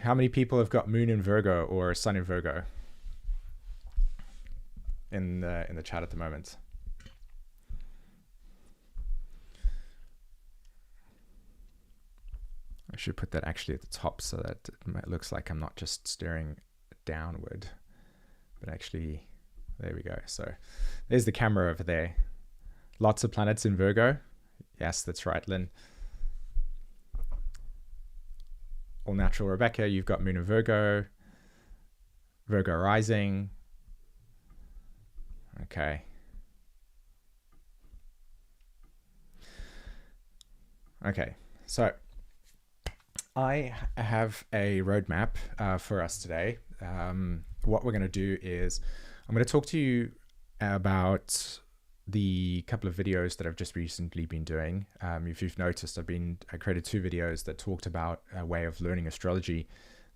How many people have got moon in Virgo or sun in Virgo in the chat at the moment? I should put that actually at the top so that it looks like I'm not just staring downward, but actually, there we go. So there's the camera over there. Lots of planets in Virgo. Yes, that's right, Lynn. All natural Rebecca, you've got moon in Virgo. Virgo rising. Okay. Okay, so I have a roadmap for us today. What we're going to do is I'm going to talk to you about the couple of videos that I've just recently been doing. If you've noticed, I created 2 videos that talked about a way of learning astrology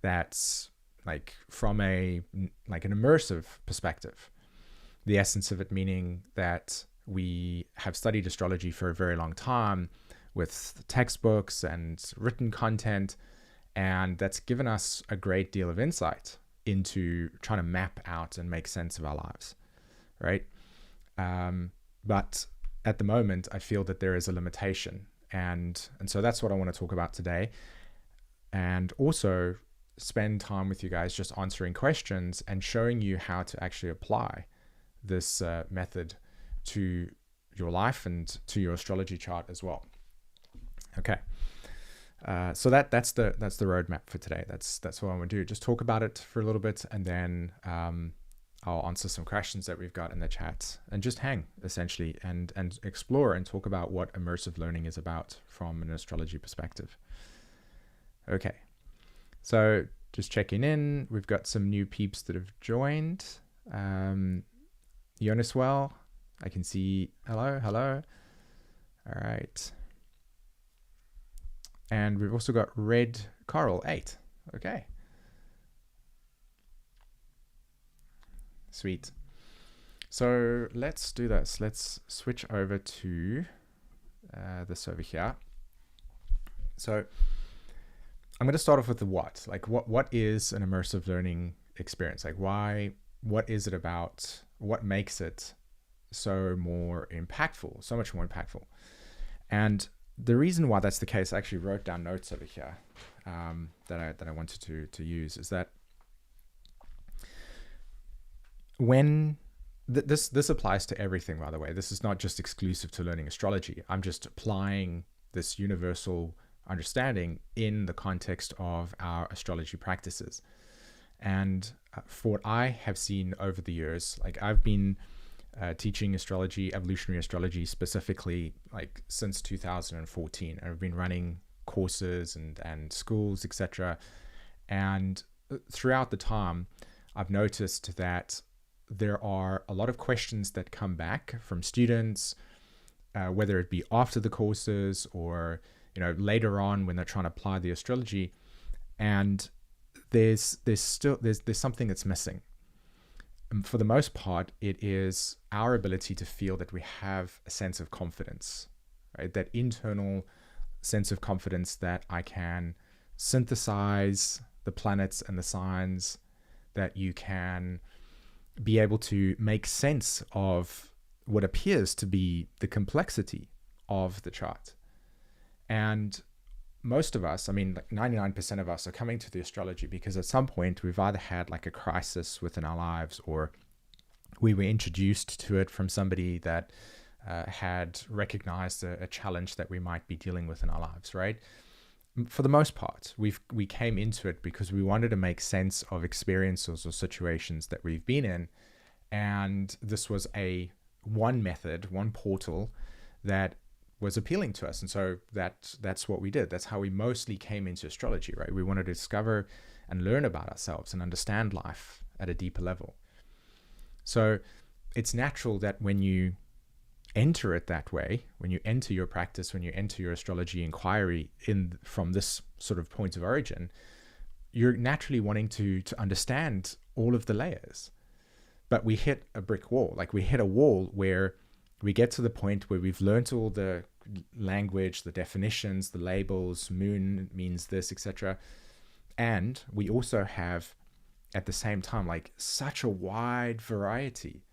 that's like from an immersive perspective. The essence of it meaning that we have studied astrology for a very long time with textbooks and written content, and that's given us a great deal of insight into trying to map out and make sense of our lives, right? But at the moment, I feel that there is a limitation, and so that's what I want to talk about today, and also spend time with you guys just answering questions and showing you how to actually apply this method to your life and to your astrology chart as well. Okay, so that's the roadmap for today. That's what I want to do. Just talk about it for a little bit, and then I'll answer some questions that we've got in the chat, and just hang essentially and explore and talk about what immersive learning is about from an astrology perspective. Okay, so just checking in. We've got some new peeps that have joined. Jonas, well, I can see. Hello. All right. And we've also got Red Coral 8. Okay. Sweet. So let's do this. Let's switch over to this over here. So I'm going to start off with the what. Like what is an immersive learning experience? Like what is it about? What makes it so more impactful, so much more impactful? And the reason why that's the case, I actually wrote down notes over here that I wanted to use, is that when this applies to everything, by the way. This is not just exclusive to learning astrology. I'm just applying this universal understanding in the context of our astrology practices. And for what I have seen over the years, like I've been teaching astrology, evolutionary astrology specifically, like since 2014. I've been running courses and schools, etc. And throughout the time, I've noticed that there are a lot of questions that come back from students, whether it be after the courses or later on when they're trying to apply the astrology, and there's something that's missing. For the most part, it is our ability to feel that we have a sense of confidence, right? That internal sense of confidence that I can synthesize the planets and the signs, that you can be able to make sense of what appears to be the complexity of the chart. And most of us, I mean, like 99% of us are coming to the astrology because at some point we've either had like a crisis within our lives, or we were introduced to it from somebody that had recognized a challenge that we might be dealing with in our lives, right? For the most part, we came into it because we wanted to make sense of experiences or situations that we've been in. And this was one method, one portal that was appealing to us. And so that's what we did. That's how we mostly came into astrology, right? We wanted to discover and learn about ourselves and understand life at a deeper level. So it's natural that when you enter it that way, when you enter your practice, when you enter your astrology inquiry from this sort of point of origin, you're naturally wanting to understand all of the layers. But we hit a brick wall. Like we hit a wall where we get to the point where we've learned all the language, the definitions, the labels, moon means this, etc. And we also have at the same time like such a wide variety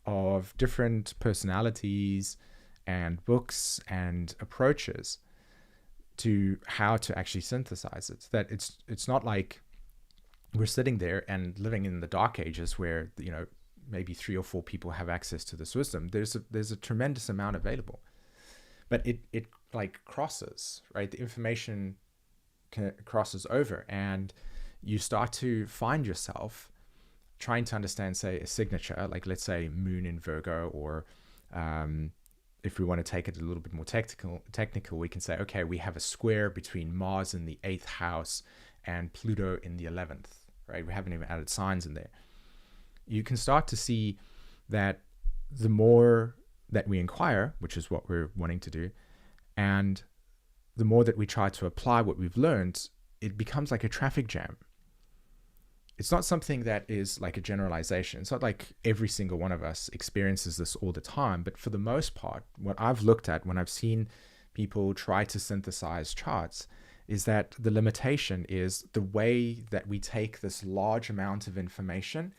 of different personalities and books and approaches to how to actually synthesize it, that it's not like we're sitting there and living in the dark ages where, you know, maybe 3 or 4 people have access to this wisdom. There's a tremendous amount available, but it like crosses, right? The information crosses over, and you start to find yourself trying to understand, say, a signature, like let's say Moon in Virgo, or if we want to take it a little bit more technical, we can say, okay, we have a square between Mars in the 8th house and Pluto in the 11th, right? We haven't even added signs in there. You can start to see that the more that we inquire, which is what we're wanting to do, and the more that we try to apply what we've learned, it becomes like a traffic jam. It's not something that is like a generalization. It's not like every single one of us experiences this all the time, but for the most part, what I've looked at when I've seen people try to synthesize charts is that the limitation is the way that we take this large amount of information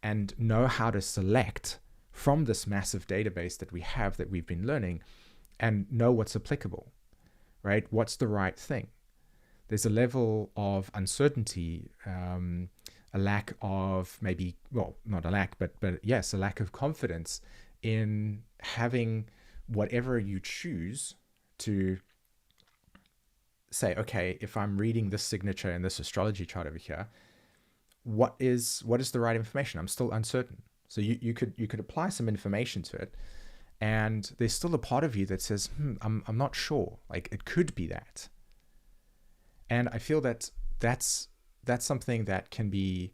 and know how to select from this massive database that we have, that we've been learning, and know what's applicable, right? What's the right thing? There's a level of uncertainty, a lack of maybe, well, not a lack, but yes, a lack of confidence in having whatever you choose to say, okay, if I'm reading this signature in this astrology chart over here, what is the right information? I'm still uncertain. So you could apply some information to it, and there's still a part of you that says, I'm not sure. Like, it could be that. And I feel that that's something that can be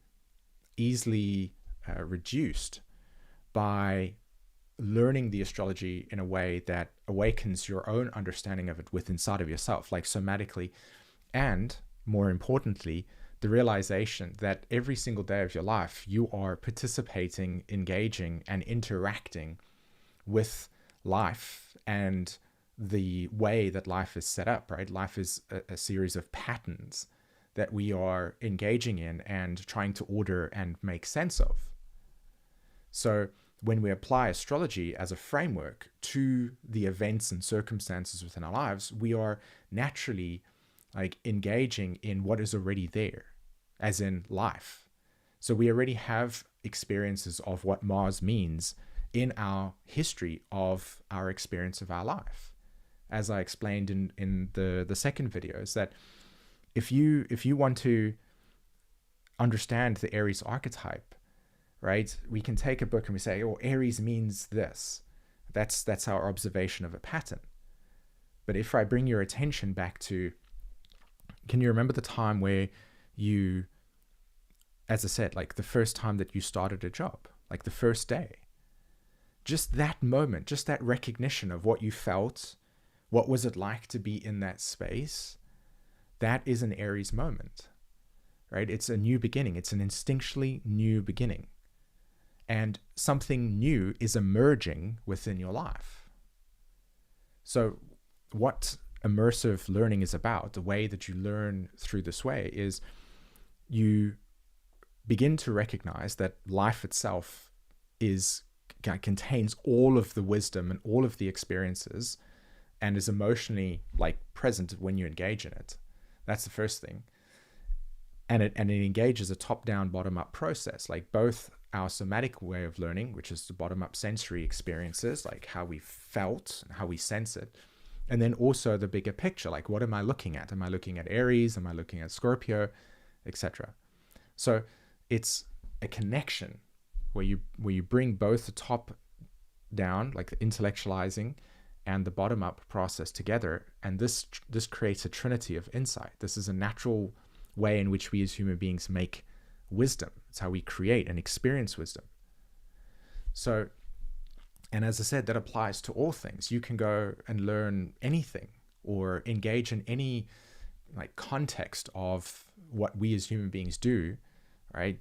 easily reduced by learning the astrology in a way that awakens your own understanding of it within inside of yourself, like somatically, and more importantly, the realization that every single day of your life, you are participating, engaging, and interacting with life and the way that life is set up, right? Life is a series of patterns that we are engaging in and trying to order and make sense of. So when we apply astrology as a framework to the events and circumstances within our lives, we are naturally like engaging in what is already there, as in life. So we already have experiences of what Mars means in our history of our experience of our life. As I explained in the second video, is that if you want to understand the Aries archetype, right, we can take a book and we say, oh, Aries means this. That's our observation of a pattern. But if I bring your attention back to, can you remember the time where you, as I said, like the first time that you started a job, like the first day, just that moment, just that recognition of what you felt, what was it like to be in that space, that is an Aries moment, right? It's a new beginning. It's an instinctually new beginning. And something new is emerging within your life. So what immersive learning is about, the way that you learn through this way, is you begin to recognize that life itself contains all of the wisdom and all of the experiences, and is emotionally like present when you engage in it. That's the first thing. And it engages a top-down, bottom-up process, like both our somatic way of learning, which is the bottom-up sensory experiences, like how we felt and how we sense it, and then also the bigger picture, like what am I looking at? Am I looking at Aries? Am I looking at Scorpio, etc.? So it's a connection where you bring both the top down, like the intellectualizing, and the bottom-up process together, and this creates a trinity of insight. This is a natural way in which we as human beings make wisdom. It's how we create and experience wisdom. So, and as I said, that applies to all things. You can go and learn anything or engage in any like context of what we as human beings do, right?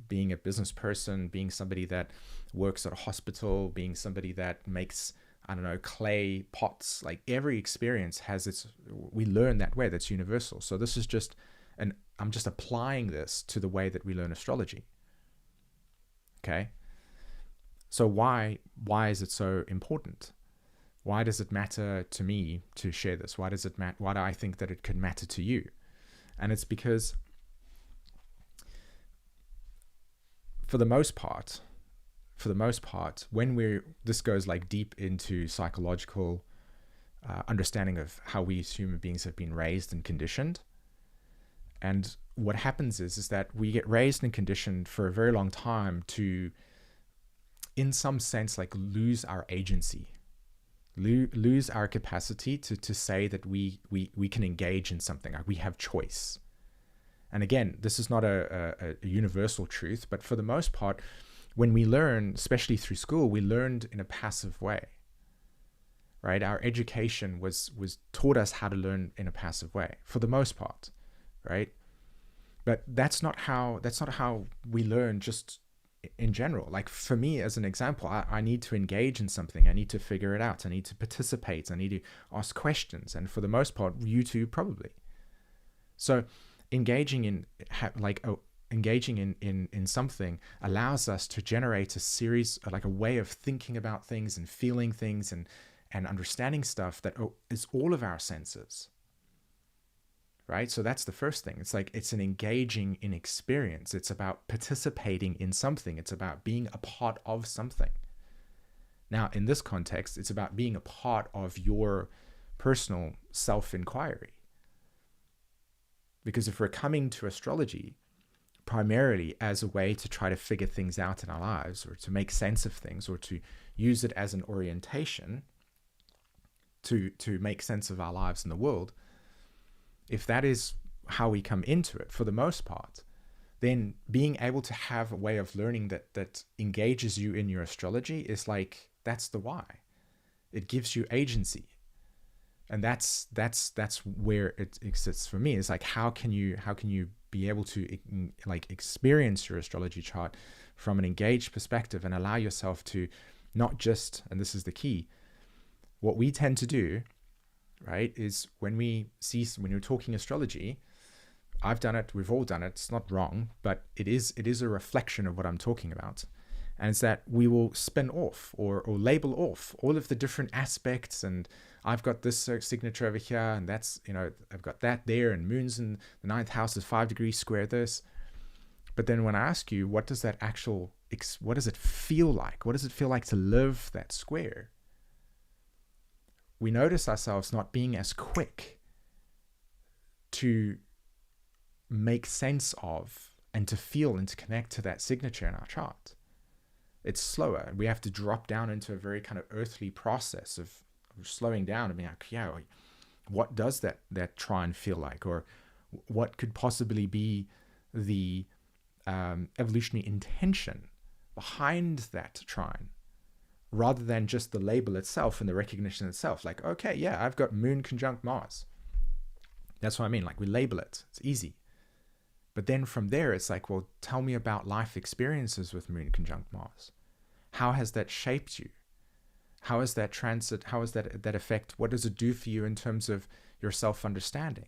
Being a business person, being somebody that works at a hospital, being somebody that makes, I don't know, clay pots, like every experience has its, we learn that way, that's universal. So this is just And I'm just applying this to the way that we learn astrology. Okay? So why is it so important? Why does it matter to me to share this? Why do I think that it could matter to you? And it's because for the most part, when this goes like deep into psychological understanding of how we as human beings have been raised and conditioned. And what happens is that we get raised and conditioned for a very long time to, in some sense, like lose our agency, lose our capacity to say that we can engage in something, like we have choice. And again, this is not a universal truth, but for the most part, when we learn, especially through school, we learned in a passive way, right? Our education was taught us how to learn in a passive way for the most part, right? But that's not how we learn just in general. Like for me, as an example, I need to engage in something. I need to figure it out. I need to participate. I need to ask questions. And for the most part, you too probably. So engaging in something allows us to generate a series, like a way of thinking about things and feeling things and understanding stuff that is all of our senses. Right? So that's the first thing. It's like, it's an engaging in experience. It's about participating in something. It's about being a part of something. Now, in this context, it's about being a part of your personal self-inquiry. Because if we're coming to astrology primarily as a way to try to figure things out in our lives, or to make sense of things, or to use it as an orientation to make sense of our lives in the world, if that is how we come into it for the most part, then being able to have a way of learning that engages you in your astrology is like, that's the why. It gives you agency. And that's where it exists for me. It's like, how can you be able to like experience your astrology chart from an engaged perspective and allow yourself to not just, and this is the key, what we tend to do, right, is when you're talking astrology, I've done it, we've all done it, it's not wrong, but it is a reflection of what I'm talking about. And it's that we will spin off or label off all of the different aspects, and I've got this signature over here, and that's, I've got that there, and moon's in the 9th house is 5 degrees square this. But then when I ask you, what does it feel like? What does it feel like to live that square? We notice ourselves not being as quick to make sense of and to feel and to connect to that signature in our chart. It's slower. We have to drop down into a very kind of earthly process of slowing down and being like, yeah, what does that trine feel like? Or what could possibly be the evolutionary intention behind that trine? Rather than just the label itself and the recognition itself. Like, okay, yeah, I've got moon conjunct Mars. That's what I mean. Like, we label it. It's easy. But then from there, it's like, well, tell me about life experiences with moon conjunct Mars. How has that shaped you? How is that transit? How is that effect? What does it do for you in terms of your self-understanding?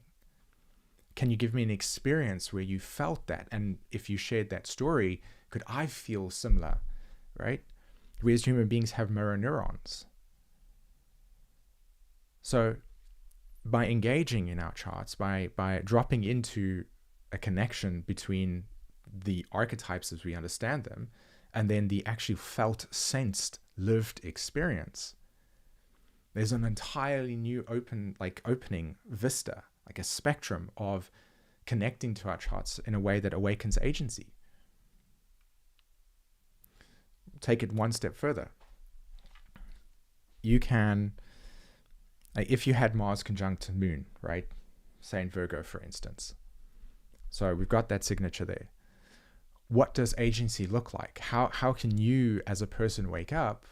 Can you give me an experience where you felt that? And if you shared that story, could I feel similar, right? We as human beings have mirror neurons. So by engaging in our charts, by dropping into a connection between the archetypes as we understand them, and then the actually felt, sensed, lived experience, there's an entirely new opening vista, like a spectrum of connecting to our charts in a way that awakens agency. Take it one step further. You can, if you had Mars conjunct Moon, right? Say in Virgo, for instance. So we've got that signature there. What does agency look like? How can you as a person wake up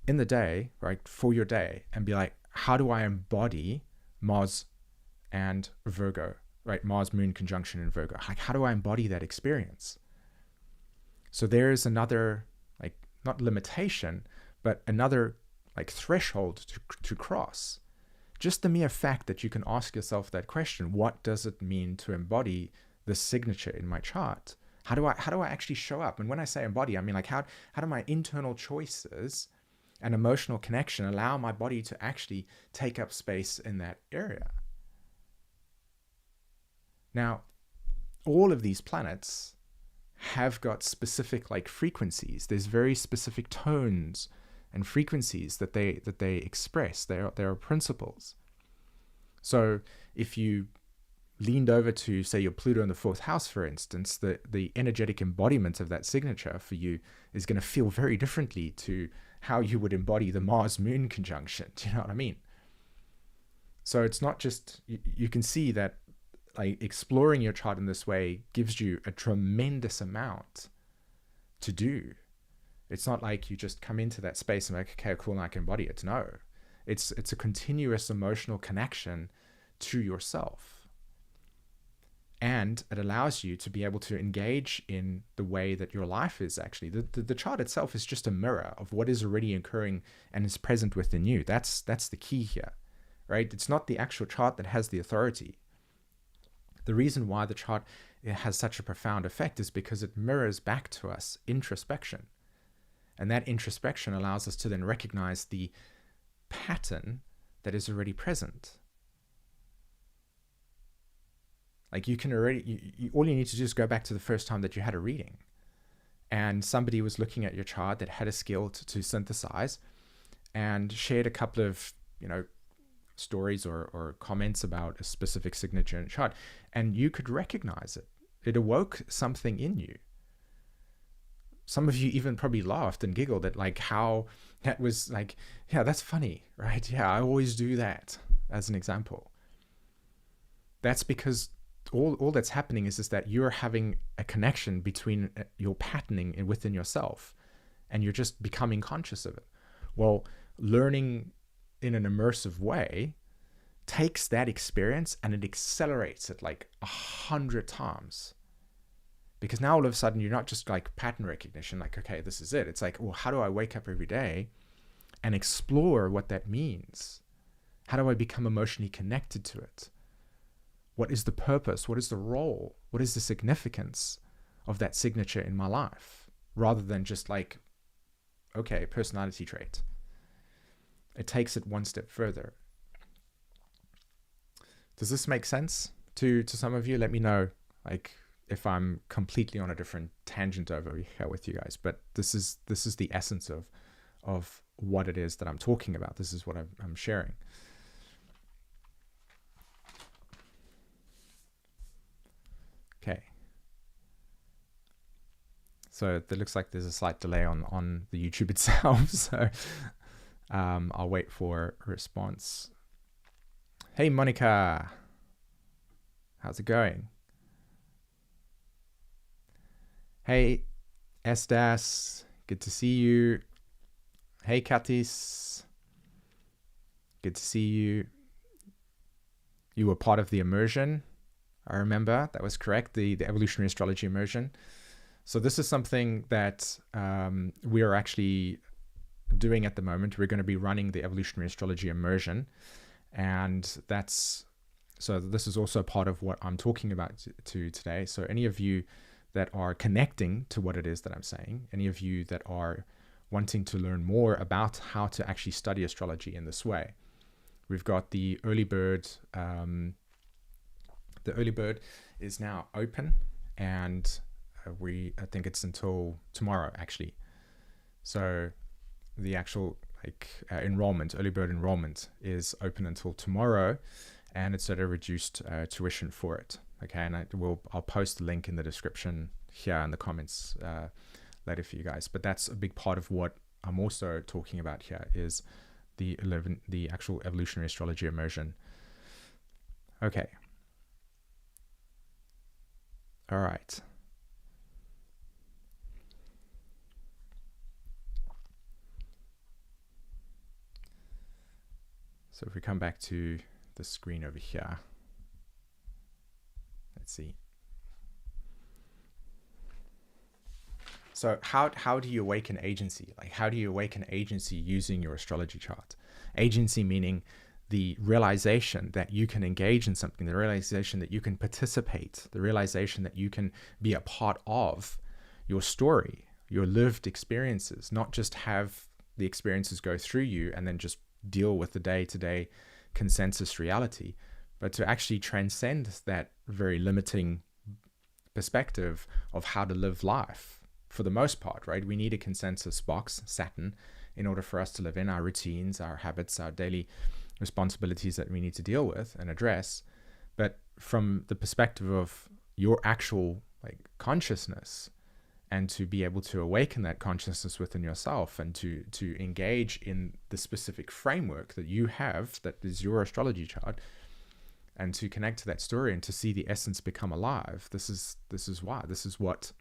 in the day, right, for your day and be like, how do I embody Mars and Virgo, right? Mars Moon conjunction in Virgo. Like, how do I embody that experience? So there is another, like, not limitation, but another like threshold to cross, just the mere fact that you can ask yourself that question, what does it mean to embody this signature in my chart? How do I actually show up? And when I say embody, I mean like how do my internal choices and emotional connection allow my body to actually take up space in that area? Now, all of these planets have got specific like frequencies. There's very specific tones and frequencies that they express. There are principles. So if you leaned over to, say, your Pluto in the fourth house, for instance, the energetic embodiment of that signature for you is going to feel very differently to how you would embody the Mars-Moon conjunction. Do you know what I mean? So it's not just, you can see that like exploring your chart in this way gives you a tremendous amount to do. It's not like you just come into that space and like, okay, cool, and I can embody it. No, it's a continuous emotional connection to yourself. And it allows you to be able to engage in the way that your life is actually. The chart itself is just a mirror of what is already occurring and is present within you. That's the key here, right? It's not the actual chart that has the authority. The reason why the chart has such a profound effect is because it mirrors back to us introspection. And that introspection allows us to then recognize the pattern that is already present. Like you can already, all you need to do is go back to the first time that you had a reading and somebody was looking at your chart that had a skill to synthesize and shared a couple of, stories or comments about a specific signature in a chart, and you could recognize it. It awoke something in you. Some of you even probably laughed and giggled at like how that was like, yeah, that's funny, right? Yeah, I always do that as an example. That's because all that's happening is that you're having a connection between your patterning within yourself and you're just becoming conscious of it. Well, learning in an immersive way takes that experience and it accelerates it like 100 times. Because now all of a sudden you're not just like pattern recognition, like, okay, this is it. It's like, well, how do I wake up every day and explore what that means? How do I become emotionally connected to it? What is the purpose? What is the role? What is the significance of that signature in my life? Rather than just like, okay, personality trait. It takes it one step further. Does this make sense to some of you? Let me know like if I'm completely on a different tangent over here with you guys. But this is the essence of what it is that I'm talking about. This is what I'm sharing. Okay. So it looks like there's a slight delay on the YouTube itself. So I'll wait for a response. Hey, Monica. How's it going? Hey, Estes. Good to see you. Hey, Katis. Good to see you. You were part of the immersion. I remember that was correct. The Evolutionary Astrology Immersion. So this is something that we are actually doing at the moment. We're going to be running the Evolutionary Astrology Immersion, and this is also part of what I'm talking about today. So any of you that are connecting to what it is that I'm saying, any of you that are wanting to learn more about how to actually study astrology in this way, we've got the early bird. The early bird is now open, and I think it's until tomorrow actually. So the actual enrollment, early bird enrollment, is open until tomorrow, and it's at a reduced tuition for it. Okay, and I'll post the link in the description here in the comments later for you guys. But that's a big part of what I'm also talking about here is the actual Evolutionary Astrology Immersion. Okay. All right. So if we come back to the screen over here, let's see. So how do you awaken agency? Like how do you awaken agency using your astrology chart? Agency meaning the realization that you can engage in something, the realization that you can participate, the realization that you can be a part of your story, your lived experiences, not just have the experiences go through you and then just deal with the day-to-day consensus reality, but to actually transcend that very limiting perspective of how to live life. For the most part, right? We need a consensus box, Saturn, in order for us to live in our routines, our habits, our daily responsibilities that we need to deal with and address. But from the perspective of your actual consciousness, and to be able to awaken that consciousness within yourself and to engage in the specific framework that you have, that is your astrology chart, and to connect to that story and to see the essence become alive. This is what.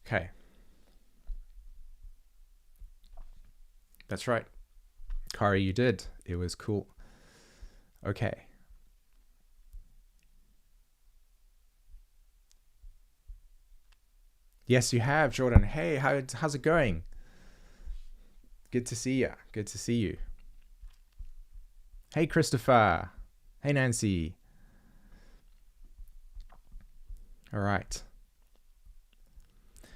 Okay. That's right. Kari, you did. It was cool. Okay. Yes, you have, Jordan. Hey, how's it going? Good to see you. Good to see you. Hey, Christopher. Hey, Nancy. All right.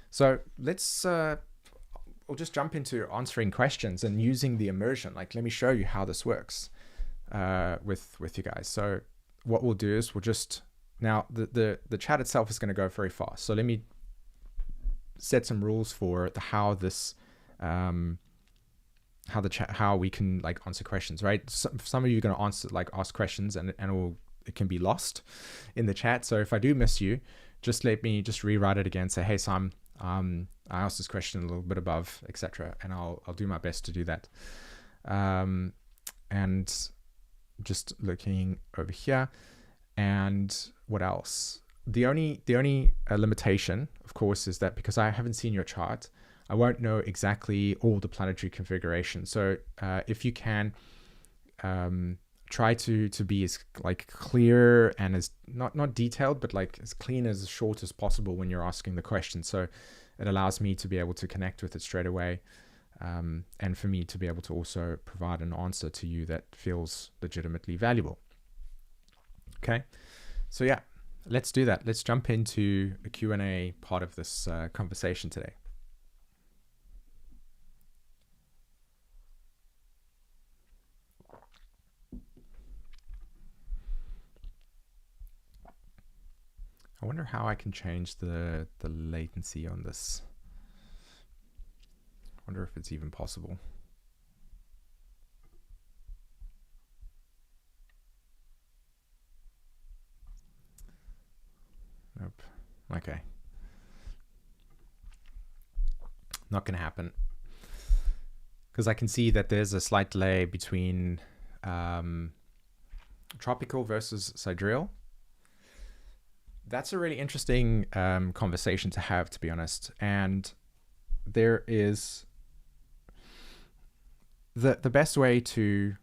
So let's we'll just jump into answering questions and using the immersion. Let me show you how this works with you guys. So what we'll do is we'll just, now the chat itself is going to go very fast. So let me set some rules for how this how we can answer questions, right? Some of you are going to ask questions and it can be lost in the chat. So if I do miss you, just let me just rewrite it again. Say, hey, Simon, I asked this question a little bit above, etc., and I'll do my best to do that. And just looking over here, and what else? The only limitation, of course, is that because I haven't seen your chart, I won't know exactly all the planetary configuration. So if you can try to be as clear and as not detailed, but as clean, as short as possible when you're asking the question. So it allows me to be able to connect with it straight away, and for me to be able to also provide an answer to you that feels legitimately valuable. Okay, so yeah, let's do that. Let's jump into the Q&A part of this conversation today. I wonder how I can change the latency on this. I wonder if it's even possible. Nope. Okay. Not going to happen. Because I can see that there's a slight delay between tropical versus sidereal. That's a really interesting conversation to have, to be honest. And there is the best way to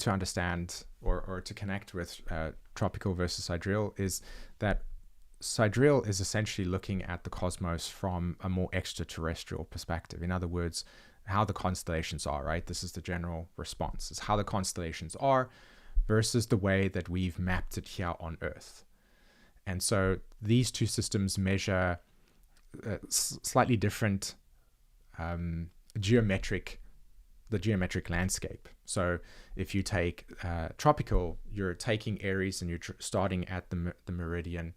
understand or to connect with tropical versus sidereal is that sidereal is essentially looking at the cosmos from a more extraterrestrial perspective. In other words, how the constellations are, right? This is the general response. It's how the constellations are versus the way that we've mapped it here on Earth. And so these two systems measure slightly different geometric landscape. So if you take tropical, you're taking Aries and you're starting at the meridian,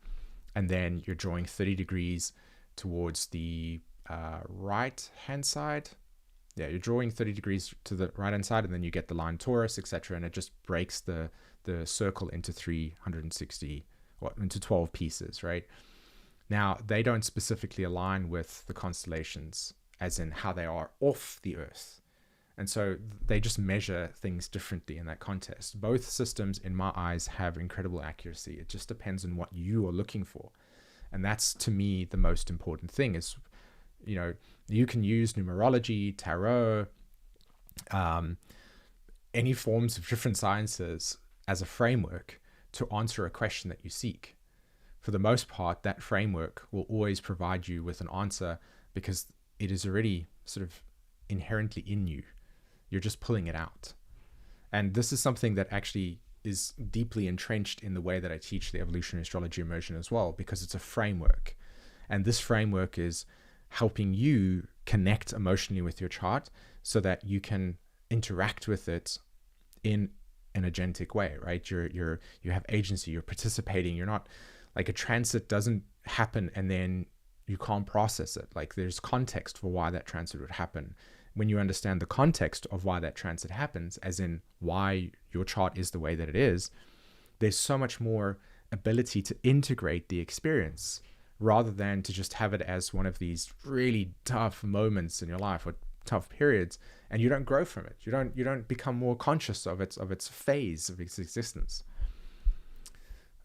and then you're drawing 30 degrees towards the right hand side. Yeah, you're drawing 30 degrees to the right hand side, and then you get the line Taurus, etc., and it just breaks the circle into 360, into 12 pieces, right? Now, they don't specifically align with the constellations, as in how they are off the Earth. And so they just measure things differently in that context. Both systems, in my eyes, have incredible accuracy. It just depends on what you are looking for. And that's, to me, the most important thing is, you can use numerology, tarot, any forms of different sciences as a framework to answer a question that you seek. For the most part, that framework will always provide you with an answer because it is already sort of inherently in you. You're just pulling it out. And this is something that actually is deeply entrenched in the way that I teach the Evolutionary Astrology Immersion as well, because it's a framework. And this framework is helping you connect emotionally with your chart so that you can interact with it in an agentic way, right? You have agency, you're participating. You're not like, a transit doesn't happen and then you can't process it. Like, there's context for why that transit would happen. When you understand the context of why that transit happens, as in why your chart is the way that it is, there's so much more ability to integrate the experience rather than to just have it as one of these really tough moments in your life or tough periods, and you don't grow from it. You don't become more conscious of its phase of its existence.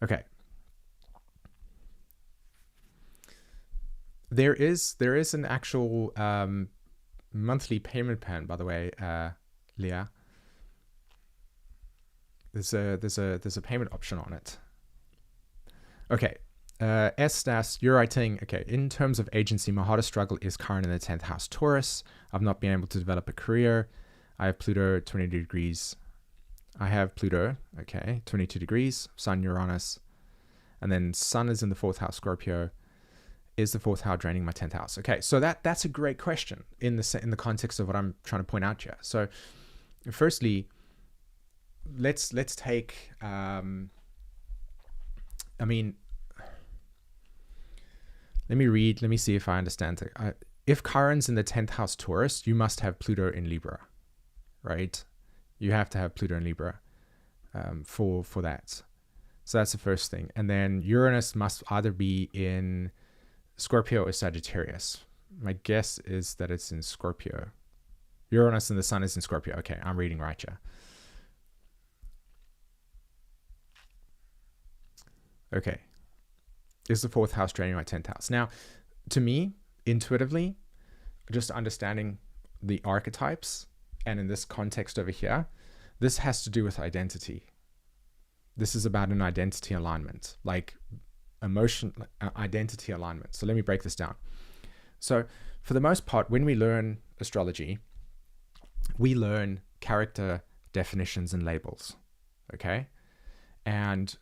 Okay. There is an actual monthly payment plan, by the way, Leah. There's a payment option on it. Okay. S-Stas, you're writing, okay, in terms of agency, my hardest struggle is Chiron in the 10th house Taurus. I've not been able to develop a career. I have Pluto 22 degrees. I have Pluto, okay, 22 degrees, Sun, Uranus, and then Sun is in the 4th house Scorpio. Is the 4th house draining my 10th house? Okay, so that's a great question in the context of what I'm trying to point out here. So firstly, let's take, let me see if I understand it. If Chiron's in the 10th house Taurus, you must have Pluto in Libra, right? You have to have Pluto in Libra for that. So that's the first thing. And then Uranus must either be in Scorpio or Sagittarius. My guess is that it's in Scorpio. Uranus and the Sun is in Scorpio. Okay, I'm reading right here. Okay. Is the 4th house draining my 10th house? Now, to me, intuitively, just understanding the archetypes, and in this context over here, this has to do with identity. This is about an identity alignment, like emotion, identity alignment. So let me break this down. So for the most part, when we learn astrology, we learn character definitions and labels, okay? And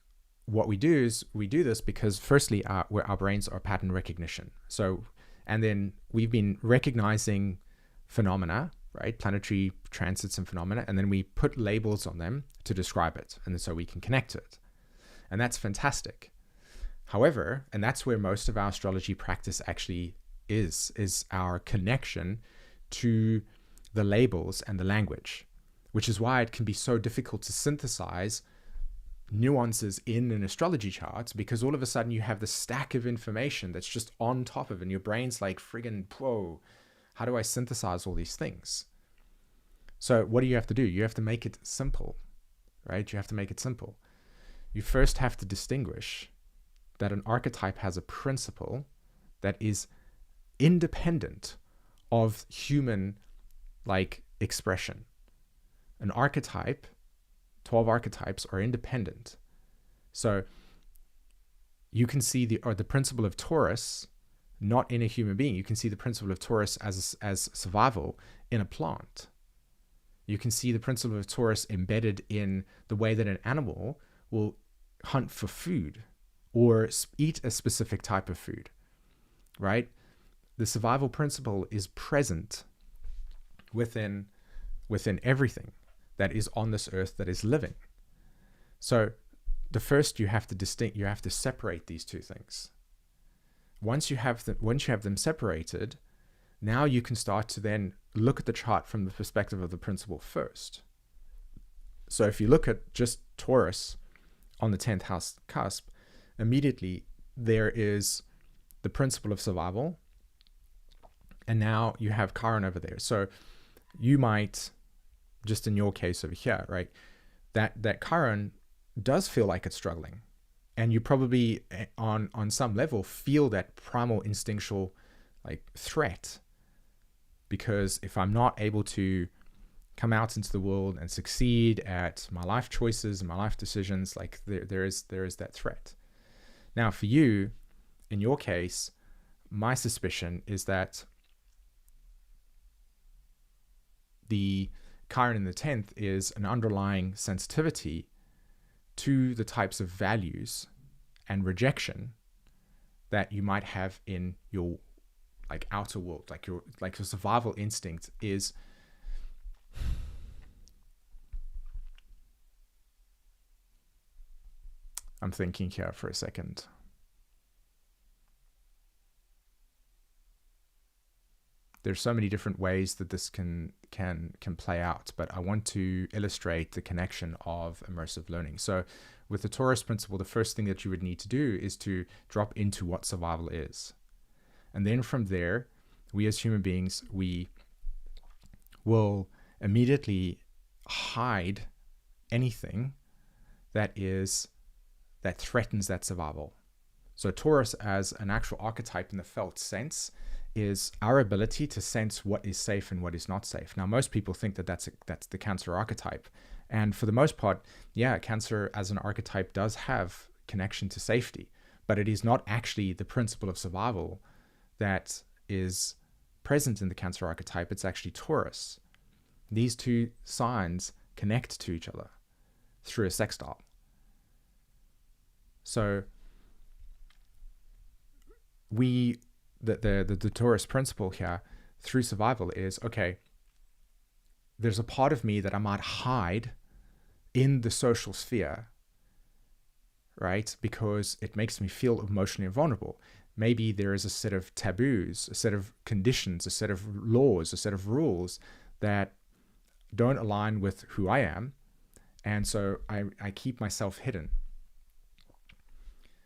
what we do is we do this because firstly, our brains are pattern recognition. So, and then we've been recognizing phenomena, right? Planetary transits and phenomena, and then we put labels on them to describe it. And so we can connect to it. And that's fantastic. However, and that's where most of our astrology practice actually is our connection to the labels and the language, which is why it can be so difficult to synthesize nuances in an astrology chart, because all of a sudden you have the stack of information that's just on top of it and your brain's like, friggin', whoa, how do I synthesize all these things? So what do you have to do? You have to make it simple, right? You have to make it simple. You first have to distinguish that an archetype has a principle that is independent of human like expression. An archetype, 12 archetypes are independent. So you can see the principle of Taurus not in a human being. You can see the principle of Taurus as survival in a plant. You can see the principle of Taurus embedded in the way that an animal will hunt for food or eat a specific type of food, right? The survival principle is present within everything that is on this earth that is living. So the first, you have to separate these two things. Once you have them separated, now you can start to then look at the chart from the perspective of the principle first. So if you look at just Taurus on the 10th house cusp, immediately there is the principle of survival, and now you have Chiron over there. So you might, just in your case over here, right, that Chiron does feel like it's struggling, and you probably on some level feel that primal instinctual like threat, because if I'm not able to come out into the world and succeed at my life choices and my life decisions, like there is that threat. Now for you, in your case, my suspicion is that the Chiron in the 10th is an underlying sensitivity to the types of values and rejection that you might have in your like outer world, like your survival instinct is I'm thinking here for a second. There's so many different ways that this can play out, but I want to illustrate the connection of immersive learning. So with the Taurus principle, the first thing that you would need to do is to drop into what survival is. And then from there, we as human beings, we will immediately hide anything that threatens that survival. So Taurus as an actual archetype in the felt sense is our ability to sense what is safe and what is not safe. Now, most people think that that's the Cancer archetype. And for the most part, yeah, Cancer as an archetype does have connection to safety, but it is not actually the principle of survival that is present in the Cancer archetype. It's actually Taurus. These two signs connect to each other through a sextile. So the Taurus principle here through survival is, okay, there's a part of me that I might hide in the social sphere, right? Because it makes me feel emotionally vulnerable. Maybe there is a set of taboos, a set of conditions, a set of laws, a set of rules that don't align with who I am. And so I keep myself hidden.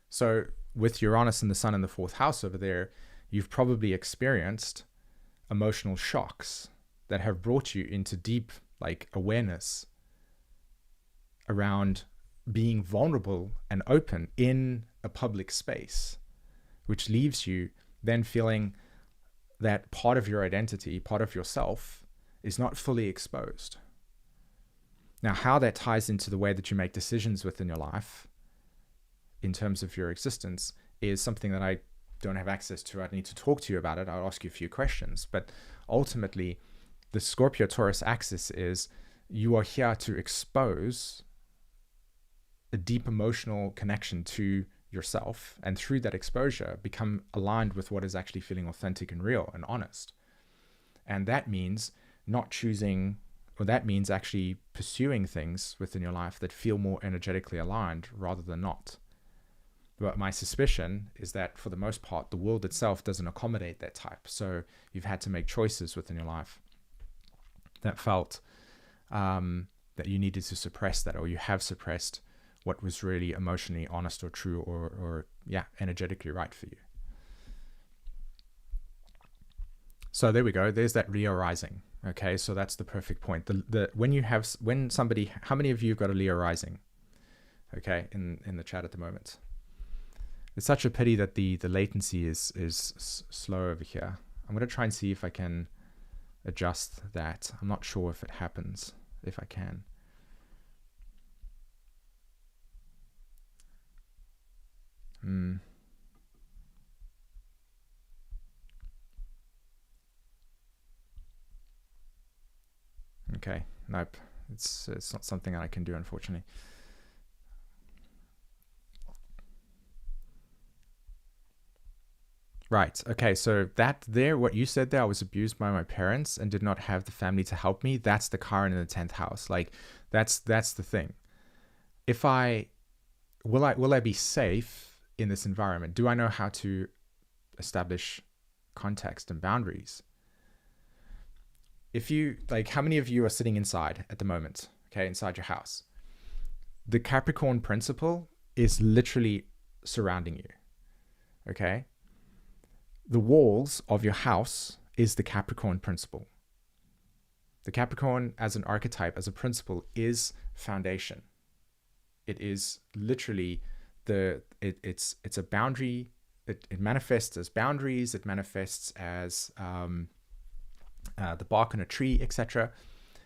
So with Uranus and the Sun in the 4th house over there, you've probably experienced emotional shocks that have brought you into deep awareness around being vulnerable and open in a public space, which leaves you then feeling that part of your identity, part of yourself, is not fully exposed. Now, how that ties into the way that you make decisions within your life in terms of your existence is something that I don't have access to. I'd need to talk to you about it. I'll ask you a few questions. But ultimately, the Scorpio-Taurus axis is you are here to expose a deep emotional connection to yourself, and through that exposure, become aligned with what is actually feeling authentic and real and honest. And that means not choosing, or that means actually pursuing things within your life that feel more energetically aligned rather than not. But my suspicion is that for the most part, the world itself doesn't accommodate that type. So you've had to make choices within your life that felt that you needed to suppress that, or you have suppressed what was really emotionally honest or true or energetically right for you. So there we go. There's that Leo rising. Okay, so that's the perfect point. When somebody, how many of you have got a Leo rising? Okay, in the chat at the moment. It's such a pity that the latency is slow over here. I'm going to try and see if I can adjust that. I'm not sure if it happens, if I can. Okay, nope. It's not something that I can do, unfortunately. Right. Okay. So what you said there, I was abused by my parents and did not have the family to help me. That's the Chiron in the 10th house. That's the thing. Will I be safe in this environment? Do I know how to establish context and boundaries? If you how many of you are sitting inside at the moment? Okay, inside your house. The Capricorn principle is literally surrounding you. Okay. The walls of your house is the Capricorn principle. The Capricorn as an archetype, as a principle, is foundation. It is literally it's a boundary. It manifests as boundaries. It manifests as the bark on a tree, etc.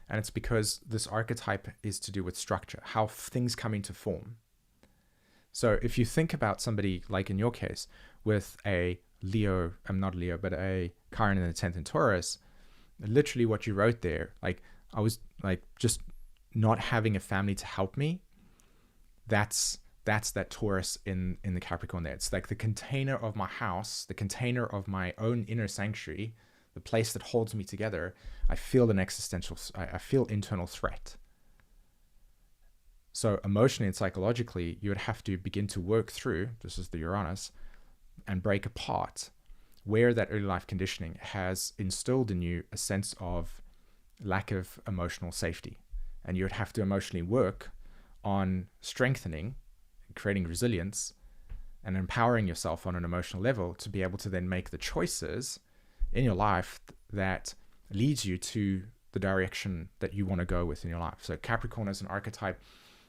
And it's because this archetype is to do with structure, how things come into form. So if you think about somebody like in your case with a Leo, I'm not Leo, but a Chiron in the 10th in Taurus, literally what you wrote there, I was like just not having a family to help me. That's that Taurus in the Capricorn there. It's like the container of my house, the container of my own inner sanctuary, the place that holds me together. I feel I feel internal threat. So emotionally and psychologically, you would have to begin to work through, this is the Uranus, and break apart where that early life conditioning has instilled in you a sense of lack of emotional safety. And you would have to emotionally work on strengthening, creating resilience, and empowering yourself on an emotional level to be able to then make the choices in your life that leads you to the direction that you want to go with in your life. So Capricorn as an archetype,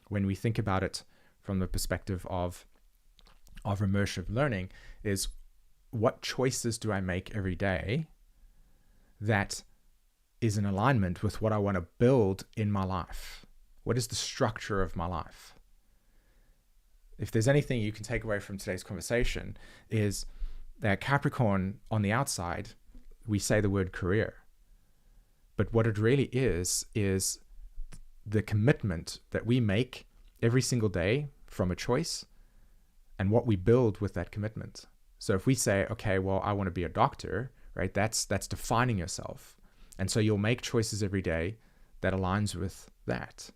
when we think about it from the perspective of immersive learning, is what choices do I make every day that is in alignment with what I want to build in my life? What is the structure of my life? If there's anything you can take away from today's conversation, is that Capricorn, on the outside, we say the word career. But what it really is the commitment that we make every single day from a choice and what we build with that commitment. So if we say, okay, well, I want to be a doctor, right? That's defining yourself. And so you'll make choices every day that aligns with that,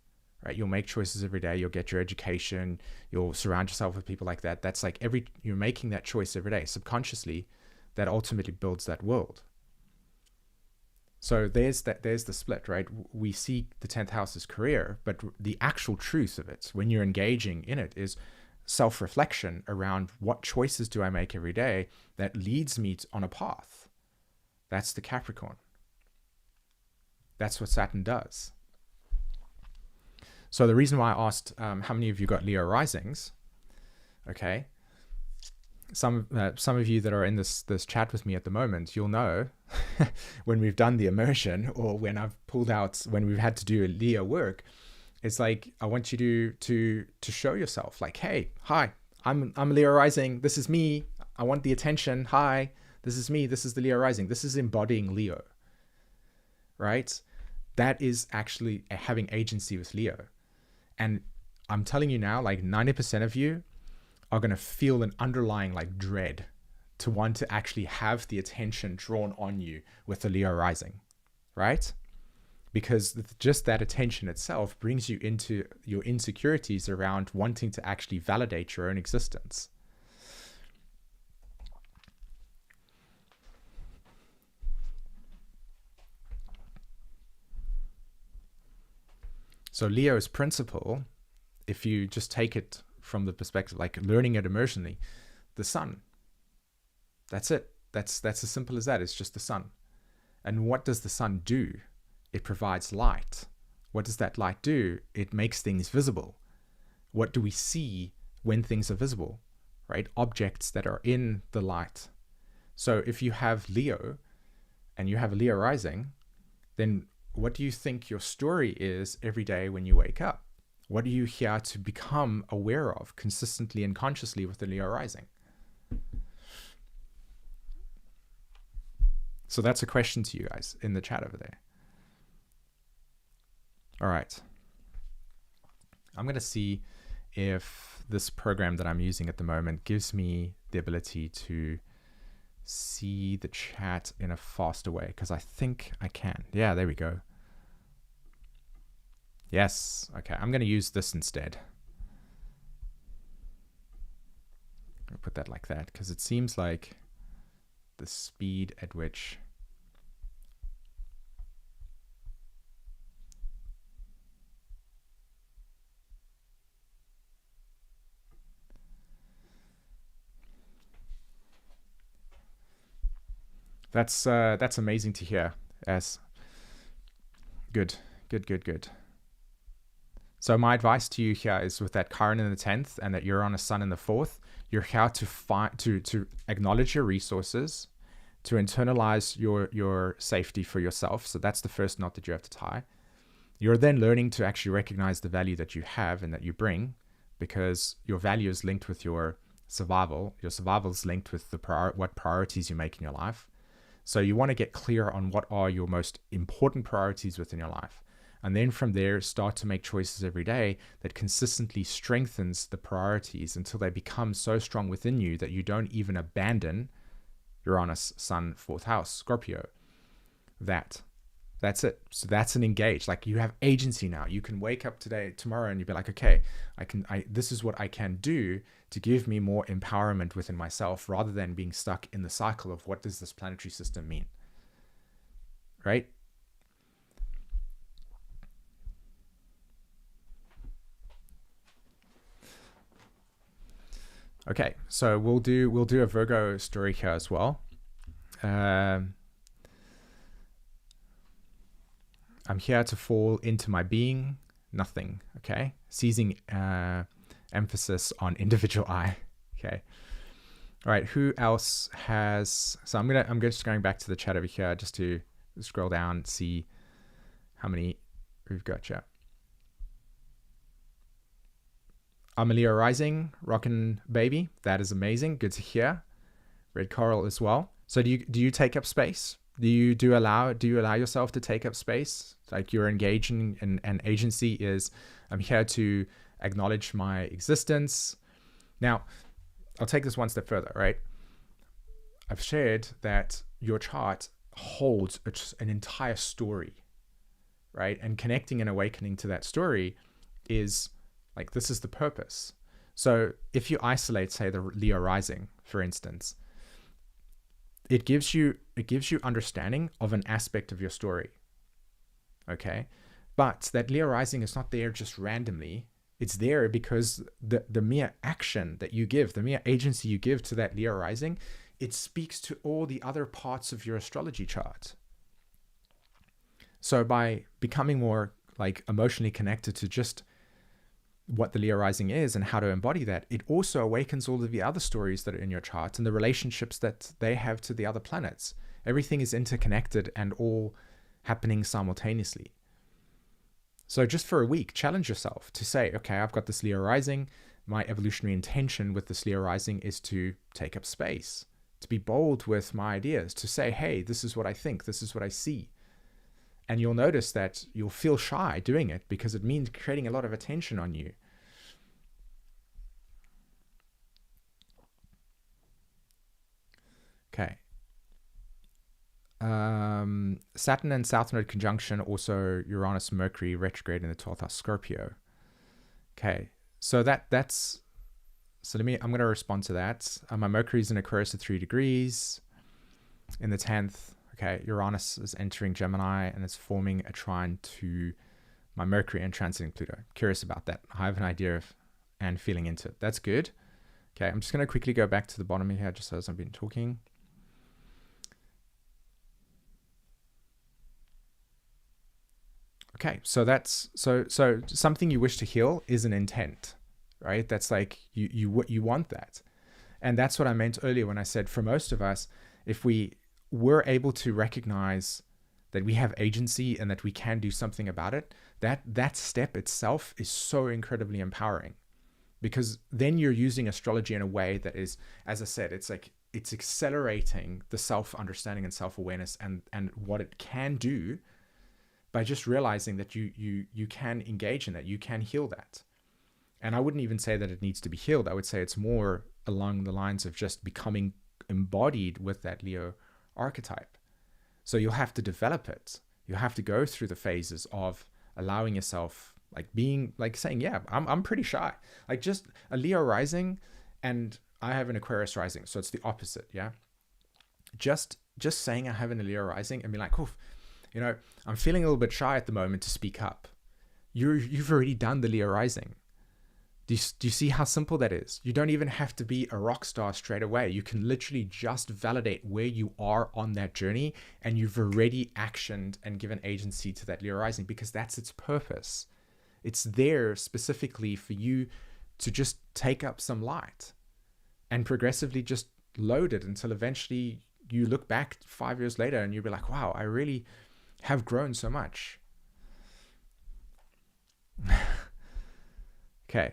right? You'll make choices every day. You'll get your education. You'll surround yourself with people like that. That's like you're making that choice every day subconsciously that ultimately builds that world. So there's the split, right? We see the 10th house as career, but the actual truth of it, when you're engaging in it, is self-reflection around what choices do I make every day that leads me on a path. That's the Capricorn. That's what Saturn does. So the reason why I asked how many of you got Leo risings, okay, some of you that are in this chat with me at the moment, you'll know when we've done the immersion, or when we've had to do a Leo work, it's like, I want you to show yourself, like, hey, hi, I'm Leo rising. This is me. I want the attention. Hi, this is me. This is the Leo rising. This is embodying Leo, right? That is actually having agency with Leo. And I'm telling you now, like 90% of you are going to feel an underlying like dread to want to actually have the attention drawn on you with the Leo rising, right? Because just that attention itself brings you into your insecurities around wanting to actually validate your own existence. So Leo's principle, if you just take it from the perspective, like learning it immersionally, the sun. That's it. That's as simple as that. It's just the sun. And what does the sun do? It provides light. What does that light do? It makes things visible. What do we see when things are visible, right? Objects that are in the light. So if you have Leo and you have a Leo rising, then what do you think your story is every day when you wake up? What are you here to become aware of consistently and consciously with the Leo rising? So that's a question to you guys in the chat over there. All right. I'm going to see if this program that I'm using at the moment gives me the ability to see the chat in a faster way, because I think I can. Yeah, there we go. Yes. Okay, I'm going to use this instead. I'll put that like that, because it seems like the speed at which that's amazing to hear. As good. So my advice to you here is, with that Chiron in the 10th and that Uranus Sun in the 4th, you're here to acknowledge your resources, to internalize your safety for yourself. So that's the first knot that you have to tie. You're then learning to actually recognize the value that you have and that you bring, because your value is linked with your survival. Your survival is linked with what priorities you make in your life. So you want to get clear on what are your most important priorities within your life. And then from there, start to make choices every day that consistently strengthens the priorities until they become so strong within you that you don't even abandon Uranus, Sun, 4th house, Scorpio. That's it. So that's an engage. Like, you have agency now. You can wake up tomorrow and you'll be like, okay, this is what I can do to give me more empowerment within myself, rather than being stuck in the cycle of what does this planetary system mean, right? Okay, so we'll do a Virgo story here as well. I'm here to fall into my being, nothing. Okay, seizing emphasis on individual I. Okay, all right. Who else has? So I'm just going back to the chat over here just to scroll down and see how many we've got here. I'm a Leo rising, rockin' baby. That is amazing. Good to hear. Red coral as well. So do you take up space? Do you allow yourself to take up space? Like, you're engaging and agency is, I'm here to acknowledge my existence. Now, I'll take this one step further, right? I've shared that your chart holds an entire story, right? And connecting and awakening to that story is like, this is the purpose. So if you isolate, say, the Leo rising, for instance, it gives you understanding of an aspect of your story. Okay. But that Leo rising is not there just randomly. It's there because the mere action that you give, the mere agency you give to that Leo rising, it speaks to all the other parts of your astrology chart. So by becoming more like emotionally connected to just what the Leo rising is and how to embody that, it also awakens all of the other stories that are in your chart and the relationships that they have to the other planets. Everything is interconnected and all happening simultaneously. So just for a week, challenge yourself to say, okay, I've got this Leo rising. My evolutionary intention with this Leo rising is to take up space, to be bold with my ideas, to say, hey, this is what I think, this is what I see. And you'll notice that you'll feel shy doing it because it means creating a lot of attention on you. Okay. Saturn and South Node conjunction, also Uranus, Mercury retrograde in the 12th house, Scorpio. Okay. So that's, so I'm going to respond to that. My Mercury is in Aquarius at 3 degrees in the 10th. Okay, Uranus is entering Gemini and it's forming a trine to my Mercury and transiting Pluto. Curious about that. I have an idea of and feeling into it. That's good. Okay, I'm just going to quickly go back to the bottom here just as I've been talking. Okay, so that's so something you wish to heal is an intent, right? That's like you want that. And that's what I meant earlier when I said, for most of us, if we're able to recognize that we have agency and that we can do something about it, that step itself is so incredibly empowering, because then you're using astrology in a way that is, as I said, it's like it's accelerating the self-understanding and self-awareness and what it can do by just realizing that you can engage in that, you can heal that. And I wouldn't even say that it needs to be healed. I would say it's more along the lines of just becoming embodied with that Leo archetype. So you'll have to develop it. You have to go through the phases of allowing yourself, like being like saying, yeah, I'm pretty shy. Like just a Leo rising, and I have an Aquarius rising, so it's the opposite. Yeah. Just saying I have an Leo rising and be like, oof, you know, I'm feeling a little bit shy at the moment to speak up. You've already done the Leo rising. Do you see how simple that is? You don't even have to be a rock star straight away. You can literally just validate where you are on that journey, and you've already actioned and given agency to that Leo rising, because that's its purpose. It's there specifically for you to just take up some light and progressively just load it until eventually you look back 5 years later and you'll be like, wow, I really have grown so much. Okay.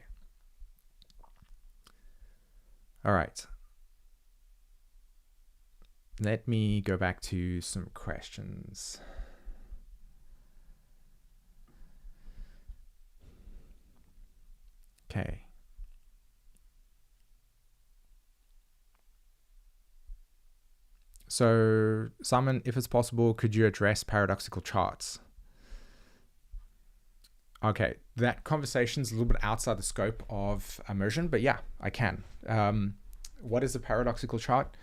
All right. Let me go back to some questions. Okay. So, Simon, if it's possible, could you address paradoxical charts? Okay, that conversation's a little bit outside the scope of immersion, but yeah, I can. What is a paradoxical chart?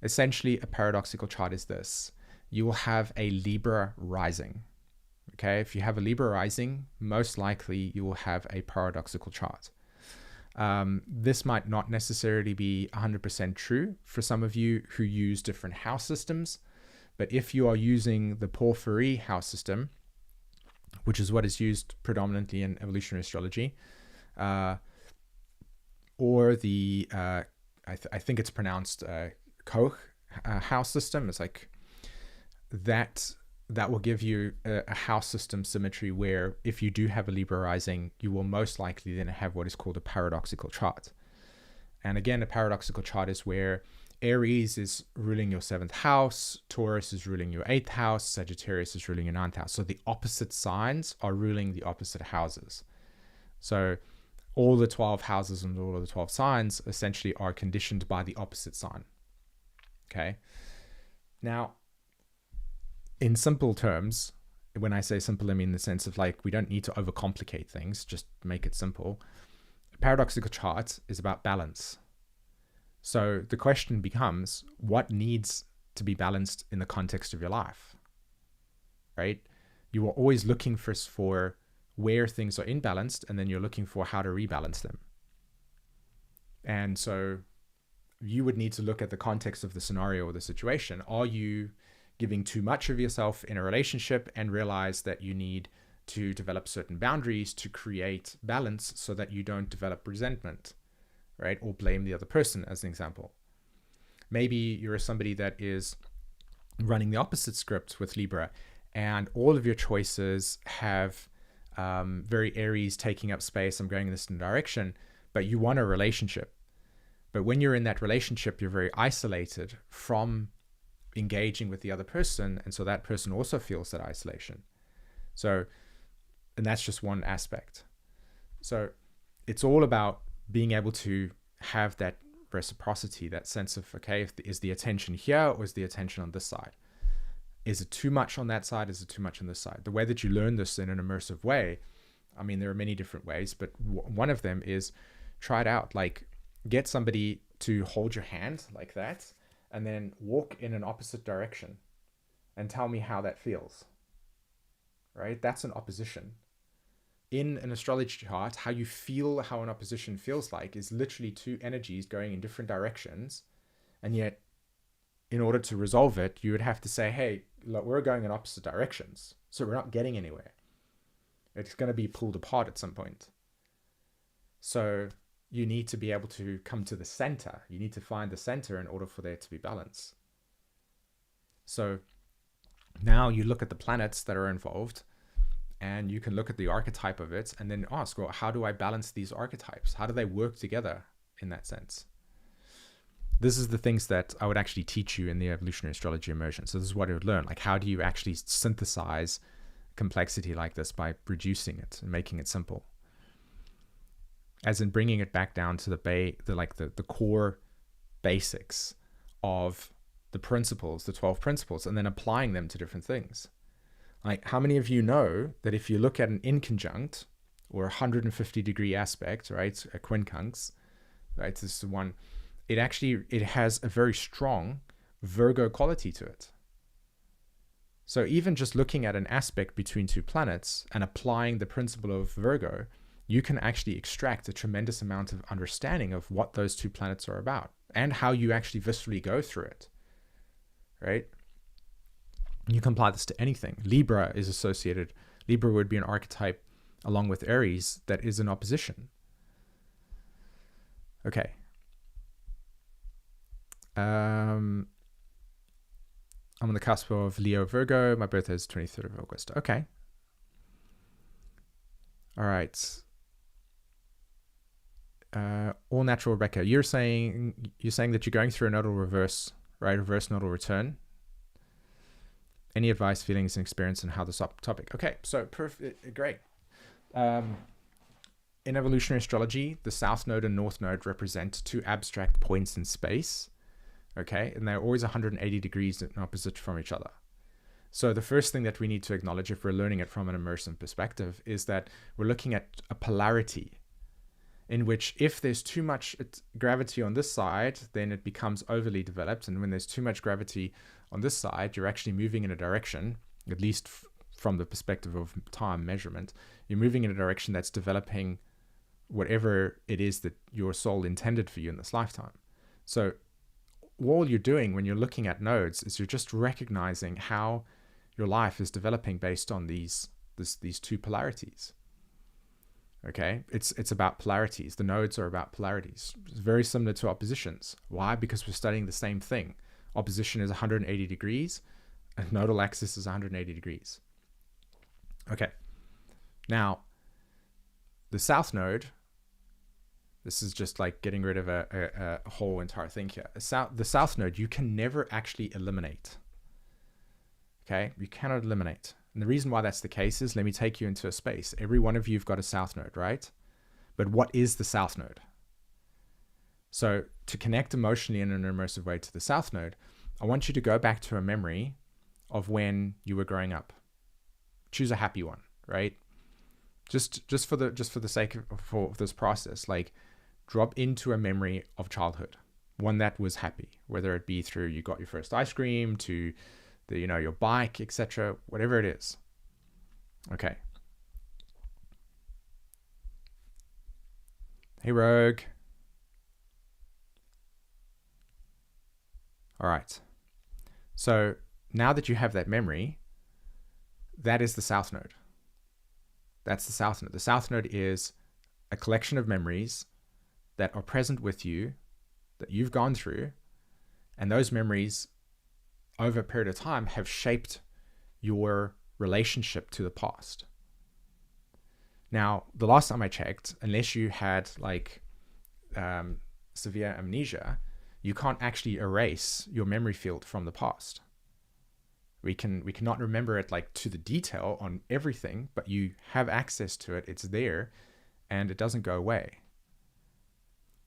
Essentially, a paradoxical chart is this. You will have a Libra rising. Okay, if you have a Libra rising, most likely you will have a paradoxical chart. This might not necessarily be 100% true for some of you who use different house systems, but if you are using the Porphyry house system, which is what is used predominantly in evolutionary astrology, or the, I think it's pronounced Koch house system. It's like that will give you a house system symmetry where if you do have a Libra rising, you will most likely then have what is called a paradoxical chart. And again, a paradoxical chart is where Aries is ruling your 7th house, Taurus is ruling your 8th house, Sagittarius is ruling your 9th house. So the opposite signs are ruling the opposite houses. So all the 12 houses and all of the 12 signs essentially are conditioned by the opposite sign. Okay. Now, in simple terms, when I say simple, I mean in the sense of like, we don't need to overcomplicate things, just make it simple. A paradoxical chart is about balance. So the question becomes, what needs to be balanced in the context of your life, right? You are always looking for where things are imbalanced, and then you're looking for how to rebalance them. And so you would need to look at the context of the scenario or the situation. Are you giving too much of yourself in a relationship and realize that you need to develop certain boundaries to create balance so that you don't develop resentment, right? Or blame the other person, as an example. Maybe you're somebody that is running the opposite script with Libra, and all of your choices have very Aries taking up space. I'm going in this direction, but you want a relationship. But when you're in that relationship, you're very isolated from engaging with the other person. And so that person also feels that isolation. So, and that's just one aspect. So it's all about being able to have that reciprocity, that sense of, okay, is the attention here or is the attention on this side? Is it too much on that side? Is it too much on this side? The way that you learn this in an immersive way, I mean, there are many different ways, but one of them is try it out. Like, get somebody to hold your hand like that and then walk in an opposite direction and tell me how that feels, right? That's an opposition. In an astrology chart, how you feel how an opposition feels like is literally two energies going in different directions. And yet, in order to resolve it, you would have to say, hey, look, we're going in opposite directions, so we're not getting anywhere. It's going to be pulled apart at some point. So you need to be able to come to the center. You need to find the center in order for there to be balance. So now you look at the planets that are involved, and you can look at the archetype of it and then ask, well, how do I balance these archetypes? How do they work together in that sense? This is the things that I would actually teach you in the Evolutionary Astrology Immersion. So this is what I would learn. Like, how do you actually synthesize complexity like this by reducing it and making it simple? As in bringing it back down to the core basics of the principles, the 12 principles, and then applying them to different things. Like, how many of you know that if you look at an inconjunct or 150 degree aspect, right, a quincunx, right, this is one, it has a very strong Virgo quality to it. So even just looking at an aspect between two planets and applying the principle of Virgo, you can actually extract a tremendous amount of understanding of what those two planets are about and how you actually viscerally go through it, right? You can apply this to anything. Libra would be an archetype along with Aries that is in opposition. Okay. I'm on the cusp of Leo Virgo. My birthday is 23rd of August. Okay. All right. All natural Rebecca. You're saying that you're going through a nodal reverse, right? Reverse nodal return. Any advice, feelings, and experience on how this topic? Okay, so perfect, great. in evolutionary astrology, the south node and north node represent two abstract points in space, okay? And they're always 180 degrees in opposite from each other. So the first thing that we need to acknowledge if we're learning it from an immersive perspective is that we're looking at a polarity in which if there's too much gravity on this side, then it becomes overly developed. And when there's too much gravity on this side, you're actually moving in a direction, at least from the perspective of time measurement, you're moving in a direction that's developing whatever it is that your soul intended for you in this lifetime. So all you're doing when you're looking at nodes is you're just recognizing how your life is developing based on these two polarities. Okay, it's about polarities. The nodes are about polarities. It's very similar to oppositions. Why? Because we're studying the same thing. Opposition is 180 degrees, and nodal axis is 180 degrees. Okay, now the south node, this is just like getting rid of a whole entire thing here. The south node, you can never actually eliminate. Okay, you cannot eliminate. And the reason why that's the case is, let me take you into a space. Every one of you have got a south node, right? But what is the south node? So to connect emotionally in an immersive way to the south node, I want you to go back to a memory of when you were growing up. Choose a happy one, right? Just for the sake of this process, like drop into a memory of childhood, one that was happy, whether it be through you got your first ice cream to the, your bike, etc., whatever it is. Okay. Hey, Rogue. All right. So now that you have that memory, that is the south node. That's the south node. The south node is a collection of memories that are present with you, that you've gone through, and those memories over a period of time have shaped your relationship to the past. Now, the last time I checked, unless you had like severe amnesia, you can't actually erase your memory field from the past. We cannot remember it like to the detail on everything, but you have access to it. It's there, and it doesn't go away.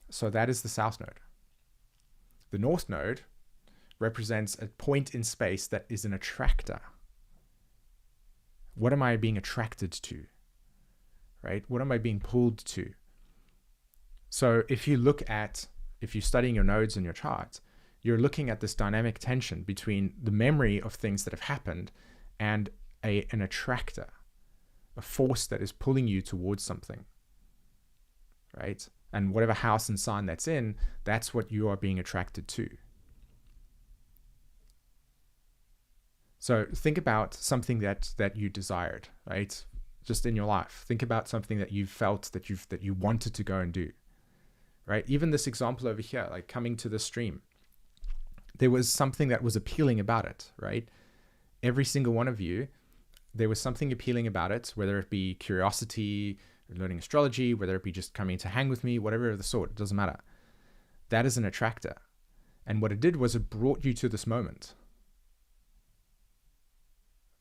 So that is the south node. The north node represents a point in space that is an attractor. What am I being attracted to? Right? What am I being pulled to? So if you're studying your nodes in your chart, you're looking at this dynamic tension between the memory of things that have happened and an attractor, a force that is pulling you towards something, right? And whatever house and sign that's in, that's what you are being attracted to. So think about something that you desired, right? Just in your life. Think about something that you felt that you wanted to go and do, right? Even this example over here, like coming to the stream, there was something that was appealing about it, right? Every single one of you, there was something appealing about it, whether it be curiosity, learning astrology, whether it be just coming to hang with me, whatever of the sort, it doesn't matter. That is an attractor. And what it did was it brought you to this moment.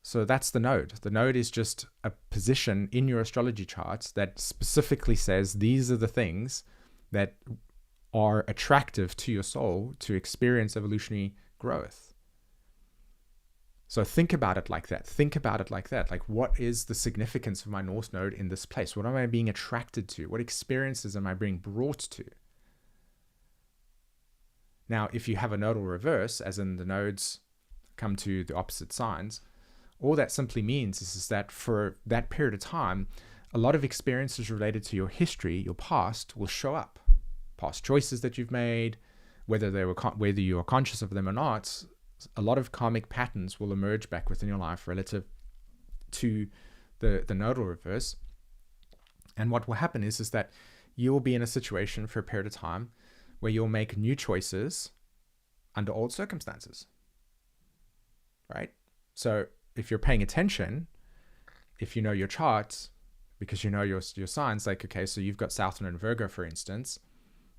So that's the node. The node is just a position in your astrology charts that specifically says these are the things that are attractive to your soul to experience evolutionary growth. So think about it like that. Think about it like that. Like, what is the significance of my north node in this place? What am I being attracted to? What experiences am I being brought to? Now, if you have a nodal reverse, as in the nodes come to the opposite signs, all that simply means is that for that period of time, a lot of experiences related to your history, your past, will show up. Past choices that you've made, whether you are conscious of them or not, a lot of karmic patterns will emerge back within your life relative to the nodal reverse. And what will happen is that you will be in a situation for a period of time where you'll make new choices under old circumstances, right? So if you're paying attention, if you know your charts, because you know your signs, like, okay, so you've got South Node in Virgo, for instance,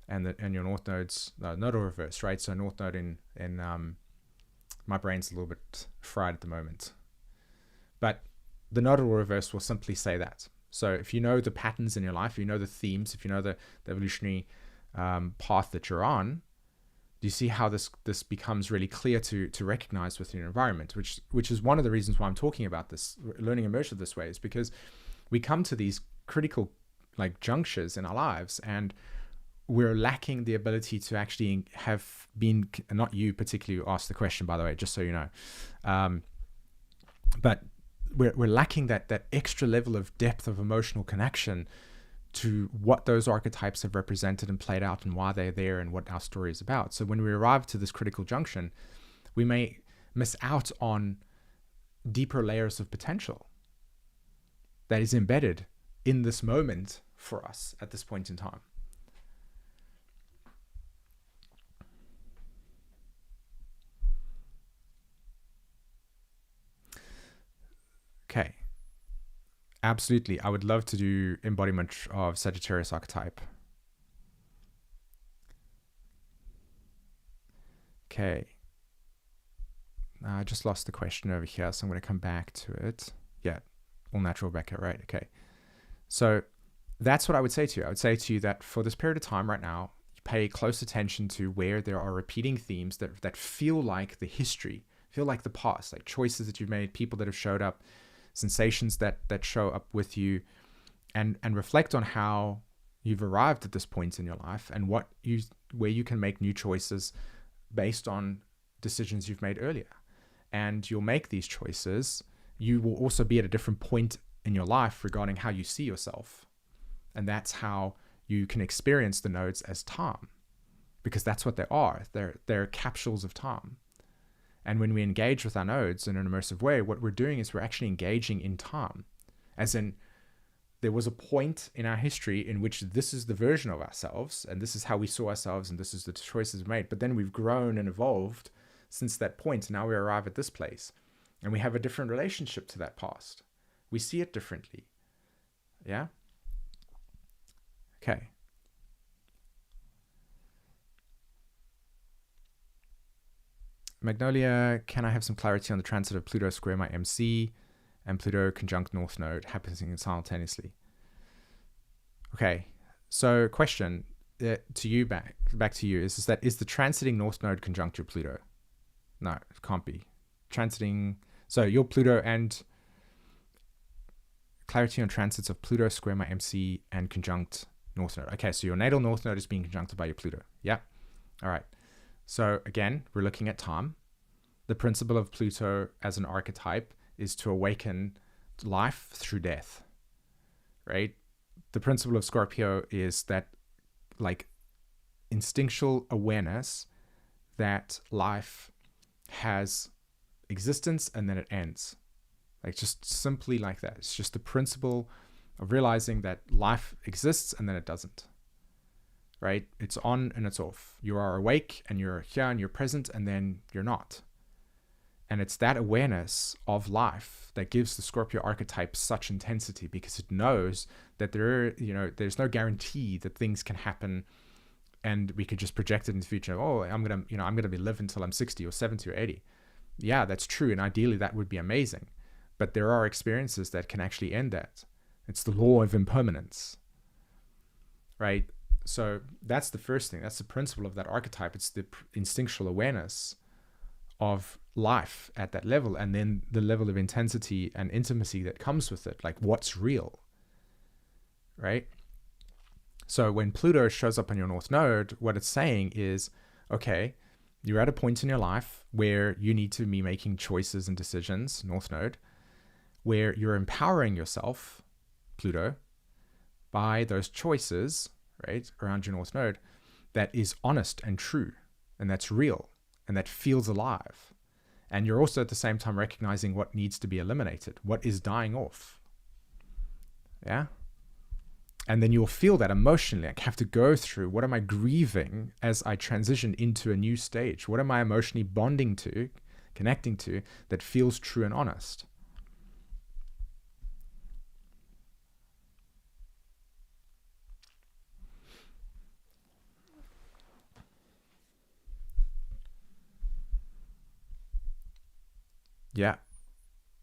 and your North Node's nodal reverse, right? So North Node in my brain's a little bit fried at the moment, but the nodal reverse will simply say that So if you know the patterns in your life, if you know the themes, if you know the evolutionary path that you're on, do you see how this becomes really clear to recognize within your environment, which is one of the reasons why I'm talking about this learning immersion this way, is because we come to these critical like junctures in our lives, and we're lacking the ability to actually have been, not you particularly who asked the question, by the way, just so you know, but we're lacking that extra level of depth of emotional connection to what those archetypes have represented and played out and why they're there and what our story is about. So when we arrive to this critical junction, we may miss out on deeper layers of potential that is embedded in this moment for us at this point in time. Okay. Absolutely. I would love to do embodiment of Sagittarius archetype. Okay. I just lost the question over here, so I'm going to come back to it. Yeah, all natural Becca, right? Okay. So that's what I would say to you. I would say to you that for this period of time right now, you pay close attention to where there are repeating themes that feel like the history, feel like the past, like choices that you've made, people that have showed up, sensations that show up with you, and reflect on how you've arrived at this point in your life and where you can make new choices based on decisions you've made earlier. And you'll make these choices. You will also be at a different point in your life regarding how you see yourself. And that's how you can experience the nodes as time, because that's what they are. They're capsules of time. And when we engage with our nodes in an immersive way, what we're doing is we're actually engaging in time. As in, there was a point in our history in which this is the version of ourselves, and this is how we saw ourselves, and this is the choices we made. But then we've grown and evolved since that point, and now we arrive at this place. And we have a different relationship to that past. We see it differently. Yeah? Okay. Magnolia, can I have some clarity on the transit of Pluto square my MC and Pluto conjunct North Node happening simultaneously? Okay, so question to you, back to you, is the transiting North Node conjunct your Pluto? No, it can't be. Transiting, so your Pluto and clarity on transits of Pluto square my MC and conjunct North Node. Okay, so your natal North Node is being conjuncted by your Pluto. Yeah, all right. So again, we're looking at time. The principle of Pluto as an archetype is to awaken life through death, right? The principle of Scorpio is that like instinctual awareness that life has existence and then it ends. Like just simply like that. It's just the principle of realizing that life exists and then it doesn't. Right? It's on and it's off. You are awake and you're here and you're present, and then you're not. And it's that awareness of life that gives the Scorpio archetype such intensity, because it knows that there's no guarantee that things can happen and we could just project it into the future. Oh, I'm gonna be live until I'm 60 or 70 or 80. Yeah, that's true, and ideally that would be amazing. But there are experiences that can actually end that. It's the law of impermanence, right? So that's the first thing. That's the principle of that archetype. It's the instinctual awareness of life at that level, and then the level of intensity and intimacy that comes with it, like what's real, right? So when Pluto shows up on your North Node, what it's saying is, okay, you're at a point in your life where you need to be making choices and decisions, North Node, where you're empowering yourself, Pluto, by those choices, right, around your North Node, that is honest and true, and that's real, and that feels alive. And you're also at the same time recognizing what needs to be eliminated, what is dying off. Yeah? And then you'll feel that emotionally, like have to go through, what am I grieving as I transition into a new stage? What am I emotionally bonding to, connecting to, that feels true and honest? Yeah.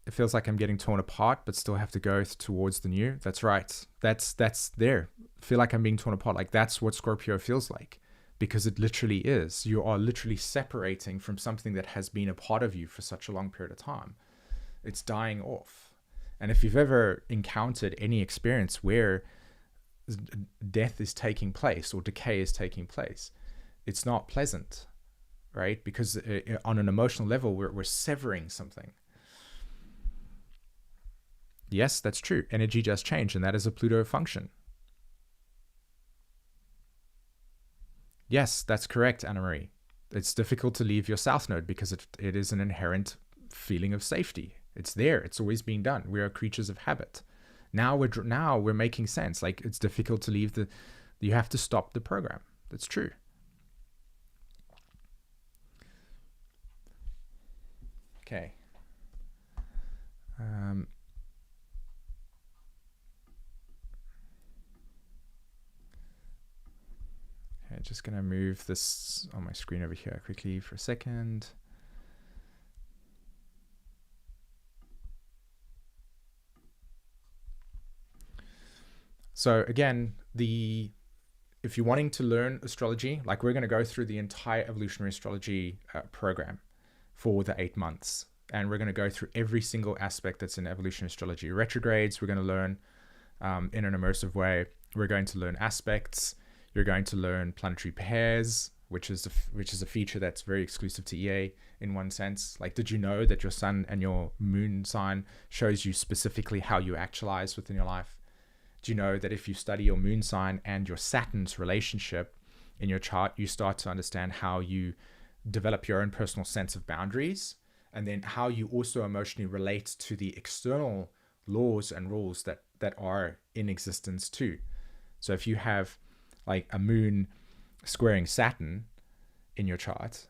It feels like I'm getting torn apart, but still have to go towards the new. That's right. That's there. Feel like I'm being torn apart. Like that's what Scorpio feels like, because it literally is. You are literally separating from something that has been a part of you for such a long period of time. It's dying off. And if you've ever encountered any experience where death is taking place or decay is taking place, it's not pleasant, right? Because on an emotional level, we're severing something. Yes, that's true. Energy does change, and that is a Pluto function. Yes, that's correct, Anna-Marie. It's difficult to leave your South Node because it is an inherent feeling of safety. It's there. It's always being done. We are creatures of habit. Now we're making sense. Like it's difficult to leave you have to stop the program. That's true. Okay. Okay, just gonna move this on my screen over here quickly for a second. So again, if you're wanting to learn astrology, like we're going to go through the entire Evolutionary Astrology program for the 8 months. And we're going to go through every single aspect that's in Evolutionary Astrology. Retrogrades, we're going to learn in an immersive way. We're going to learn aspects. You're going to learn planetary pairs, which is a feature that's very exclusive to EA in one sense. Like, did you know that your sun and your moon sign shows you specifically how you actualize within your life? Do you know that if you study your moon sign and your Saturn's relationship in your chart, you start to understand how you develop your own personal sense of boundaries, and then how you also emotionally relate to the external laws and rules that are in existence too. So if you have like a moon squaring Saturn in your chart,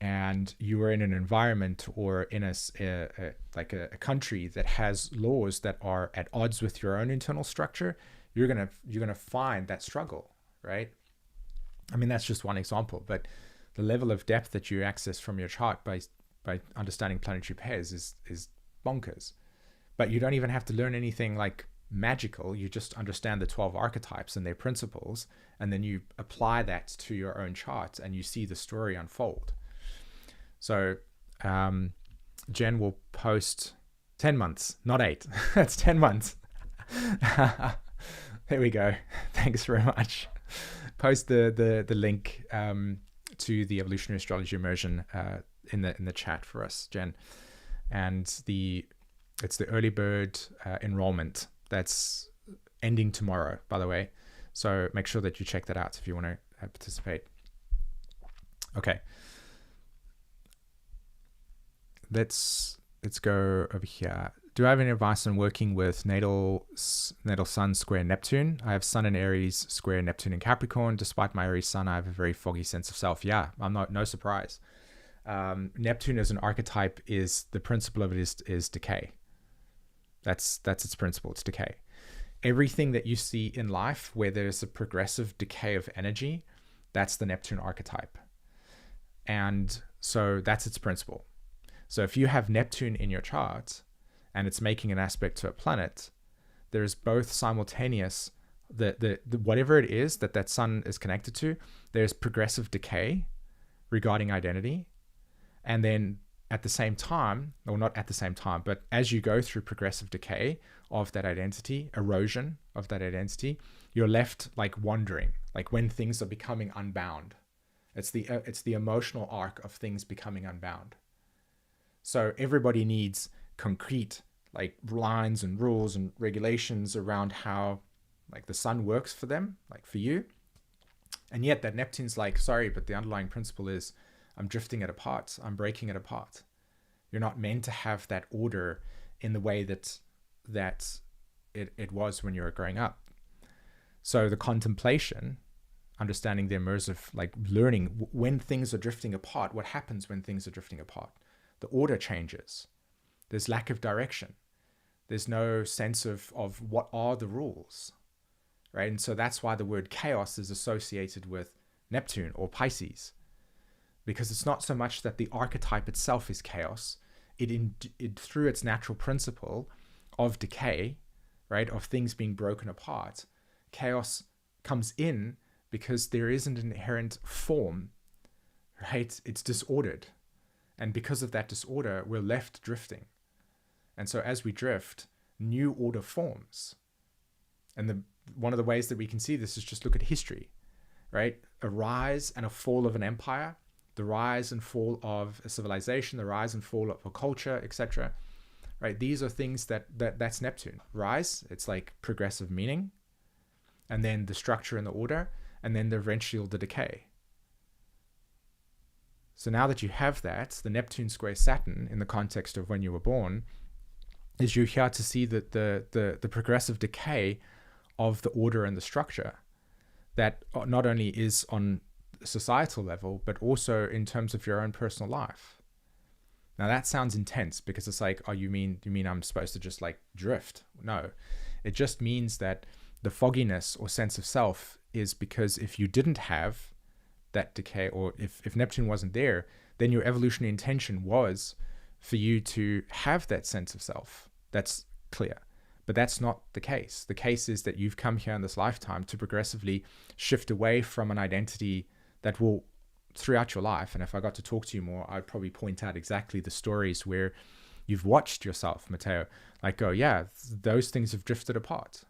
and you are in an environment or in a country that has laws that are at odds with your own internal structure, you're gonna find that struggle, right? I mean, that's just one example, but the level of depth that you access from your chart by understanding planetary pairs is bonkers. But you don't even have to learn anything like magical. You just understand the 12 archetypes and their principles, and then you apply that to your own chart, and you see the story unfold. So Jen will post 10 months, not 8. That's 10 months. There we go. Thanks very much. Post the link to the Evolutionary Astrology Immersion in the chat for us, Jen. And it's the early bird enrollment that's ending tomorrow, by the way. So make sure that you check that out if you want to participate. Okay. Let's go over here. Do I have any advice on working with natal sun square Neptune? I have sun in Aries square Neptune in Capricorn. Despite my Aries sun, I have a very foggy sense of self. Yeah, I'm no surprise. Neptune as an archetype, is the principle of it is decay. That's its principle. It's decay. Everything that you see in life where there's a progressive decay of energy, that's the Neptune archetype. And so that's its principle. So if you have Neptune in your chart and it's making an aspect to a planet, there's both simultaneous, the whatever it is that sun is connected to, there's progressive decay regarding identity. And then at the same time, or not at the same time, but as you go through progressive decay of that identity, erosion of that identity, you're left like wandering, like when things are becoming unbound. It's the emotional arc of things becoming unbound. So everybody needs concrete like lines and rules and regulations around how like the sun works for them, like for you. And yet that Neptune's like, sorry, but the underlying principle is I'm drifting it apart. I'm breaking it apart. You're not meant to have that order in the way that it was when you were growing up. So the contemplation, understanding the immersive, like learning when things are drifting apart, what happens when things are drifting apart? The order changes. There's lack of direction. There's no sense of what are the rules, right? And so that's why the word chaos is associated with Neptune or Pisces, because it's not so much that the archetype itself is chaos. it through its natural principle of decay, right, of things being broken apart, chaos comes in because there isn't an inherent form, right? It's disordered. And because of that disorder, we're left drifting. And so as we drift, new order forms. And one of the ways that we can see this is just look at history, right? A rise and a fall of an empire, the rise and fall of a civilization, the rise and fall of a culture, etc. Right? These are things that's Neptune. Rise, it's like progressive meaning, and then the structure and the order, and then the decay. So now that you have that, the Neptune square Saturn in the context of when you were born, is you're here to see that the progressive decay of the order and the structure that not only is on societal level, but also in terms of your own personal life. Now that sounds intense because it's like, oh, you mean I'm supposed to just like drift? No, it just means that the fogginess or sense of self is because if you didn't have that decay, or if Neptune wasn't there, then your evolutionary intention was for you to have that sense of self. That's clear. But that's not the case. The case is that you've come here in this lifetime to progressively shift away from an identity that will, throughout your life, and if I got to talk to you more, I'd probably point out exactly the stories where you've watched yourself, Matteo, like go, yeah, those things have drifted apart.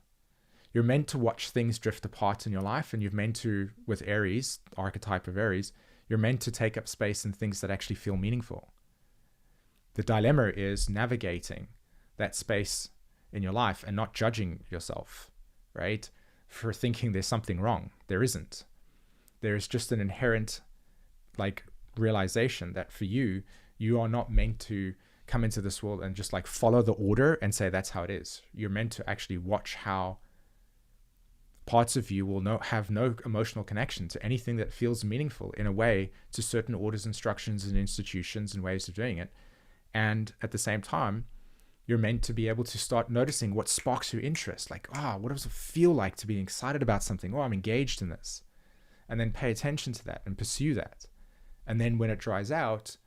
You're meant to watch things drift apart in your life, and you're meant to, with Aries, archetype of Aries, you're meant to take up space in things that actually feel meaningful. The dilemma is navigating that space in your life and not judging yourself, right? For thinking there's something wrong. There isn't. There's just an inherent like realization that for you are not meant to come into this world and just like follow the order and say that's how it is. You're meant to actually watch how parts of you will have no emotional connection to anything that feels meaningful in a way to certain orders, instructions, and institutions and ways of doing it. And at the same time, you're meant to be able to start noticing what sparks your interest. Like, what does it feel like to be excited about something? Oh, I'm engaged in this. And then pay attention to that and pursue that. And then when it dries out,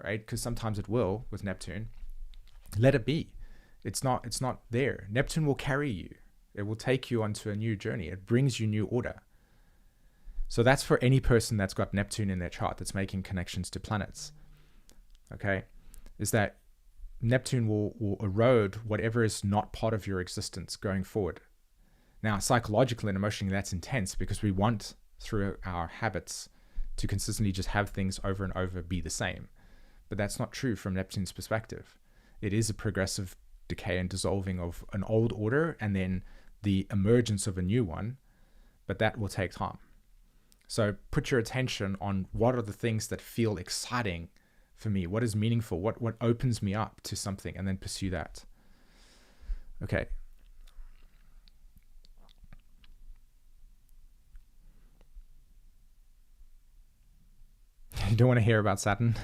right, because sometimes it will with Neptune, let it be. It's not there. Neptune will carry you. It will take you onto a new journey. It brings you new order. So that's for any person that's got Neptune in their chart that's making connections to planets. Okay? Is that Neptune will erode whatever is not part of your existence going forward. Now, psychologically and emotionally, that's intense because we want, through our habits, to consistently just have things over and over be the same. But that's not true from Neptune's perspective. It is a progressive decay and dissolving of an old order and then the emergence of a new one, but that will take time. So put your attention on what are the things that feel exciting for me, what is meaningful, what opens me up to something, and then pursue that. Okay. You don't want to hear about Saturn?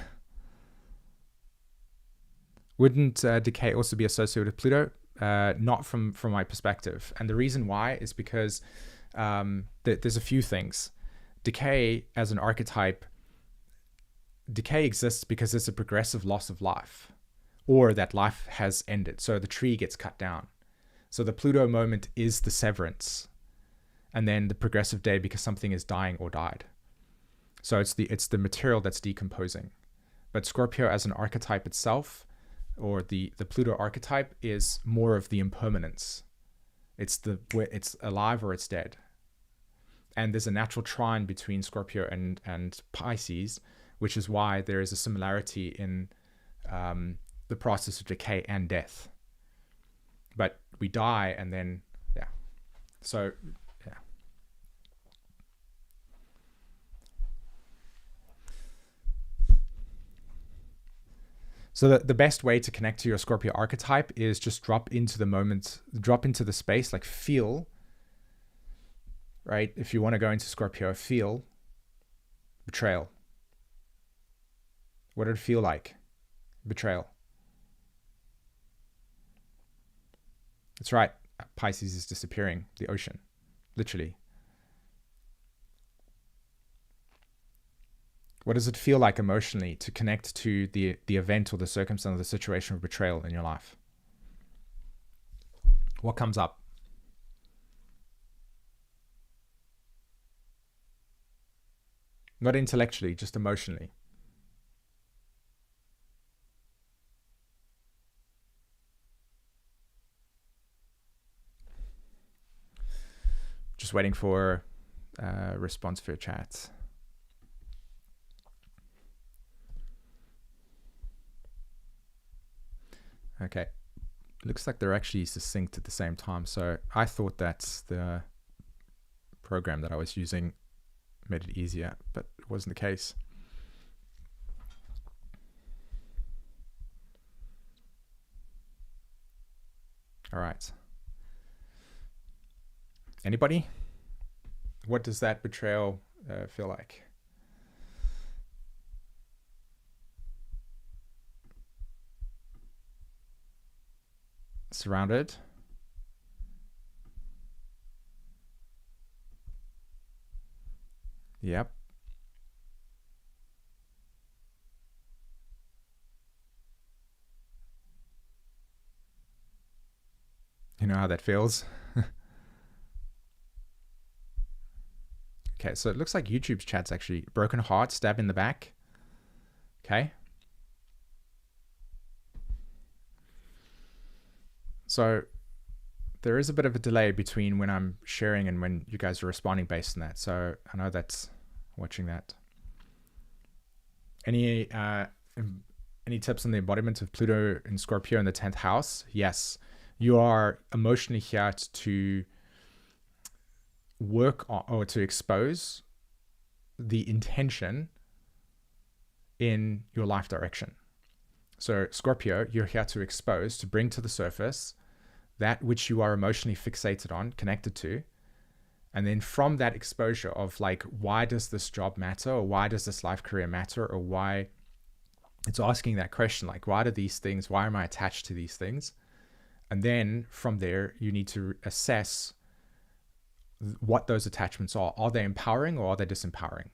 Wouldn't decay also be associated with Pluto? Not from my perspective. And the reason why is because there's a few things. Decay as an archetype, decay exists because it's a progressive loss of life, or that life has ended. So the tree gets cut down. So the Pluto moment is the severance, and then the progressive day because something is dying or died. So it's the material that's decomposing. But Scorpio as an archetype itself, or the Pluto archetype, is more of the impermanence. It's alive or it's dead. And there's a natural trine between Scorpio and Pisces, which is why there is a similarity in the process of decay and death. But we die and then, yeah. So, yeah. So the best way to connect to your Scorpio archetype is just drop into the moment, drop into the space, like feel, right? If you want to go into Scorpio, feel betrayal. What did it feel like? Betrayal. That's right. Pisces is disappearing, the ocean, literally. What does it feel like emotionally to connect to the event or the circumstance or the situation of betrayal in your life? What comes up? Not intellectually, just emotionally. Just waiting for a response for your chat. Okay. Looks like they're actually succinct at the same time. So I thought that the program that I was using made it easier, but it wasn't the case. All right. Anybody? What does that betrayal feel like? Surrounded? Yep. You know how that feels? Okay, so it looks like YouTube's chat's actually broken heart, stab in the back. Okay. So there is a bit of a delay between when I'm sharing and when you guys are responding based on that. So I know that's watching that. Any tips on the embodiment of Pluto in Scorpio in the 10th house? Yes. You are emotionally here to work on, or to expose the intention in your life direction. So Scorpio, you're here to expose, to bring to the surface that which you are emotionally fixated on, connected to. And then from that exposure of like, why does this job matter? Or why does this life career matter? Or why, it's asking that question, like, why do these things, why am I attached to these things? And then from there, you need to assess what those attachments are. Are they empowering or are they disempowering?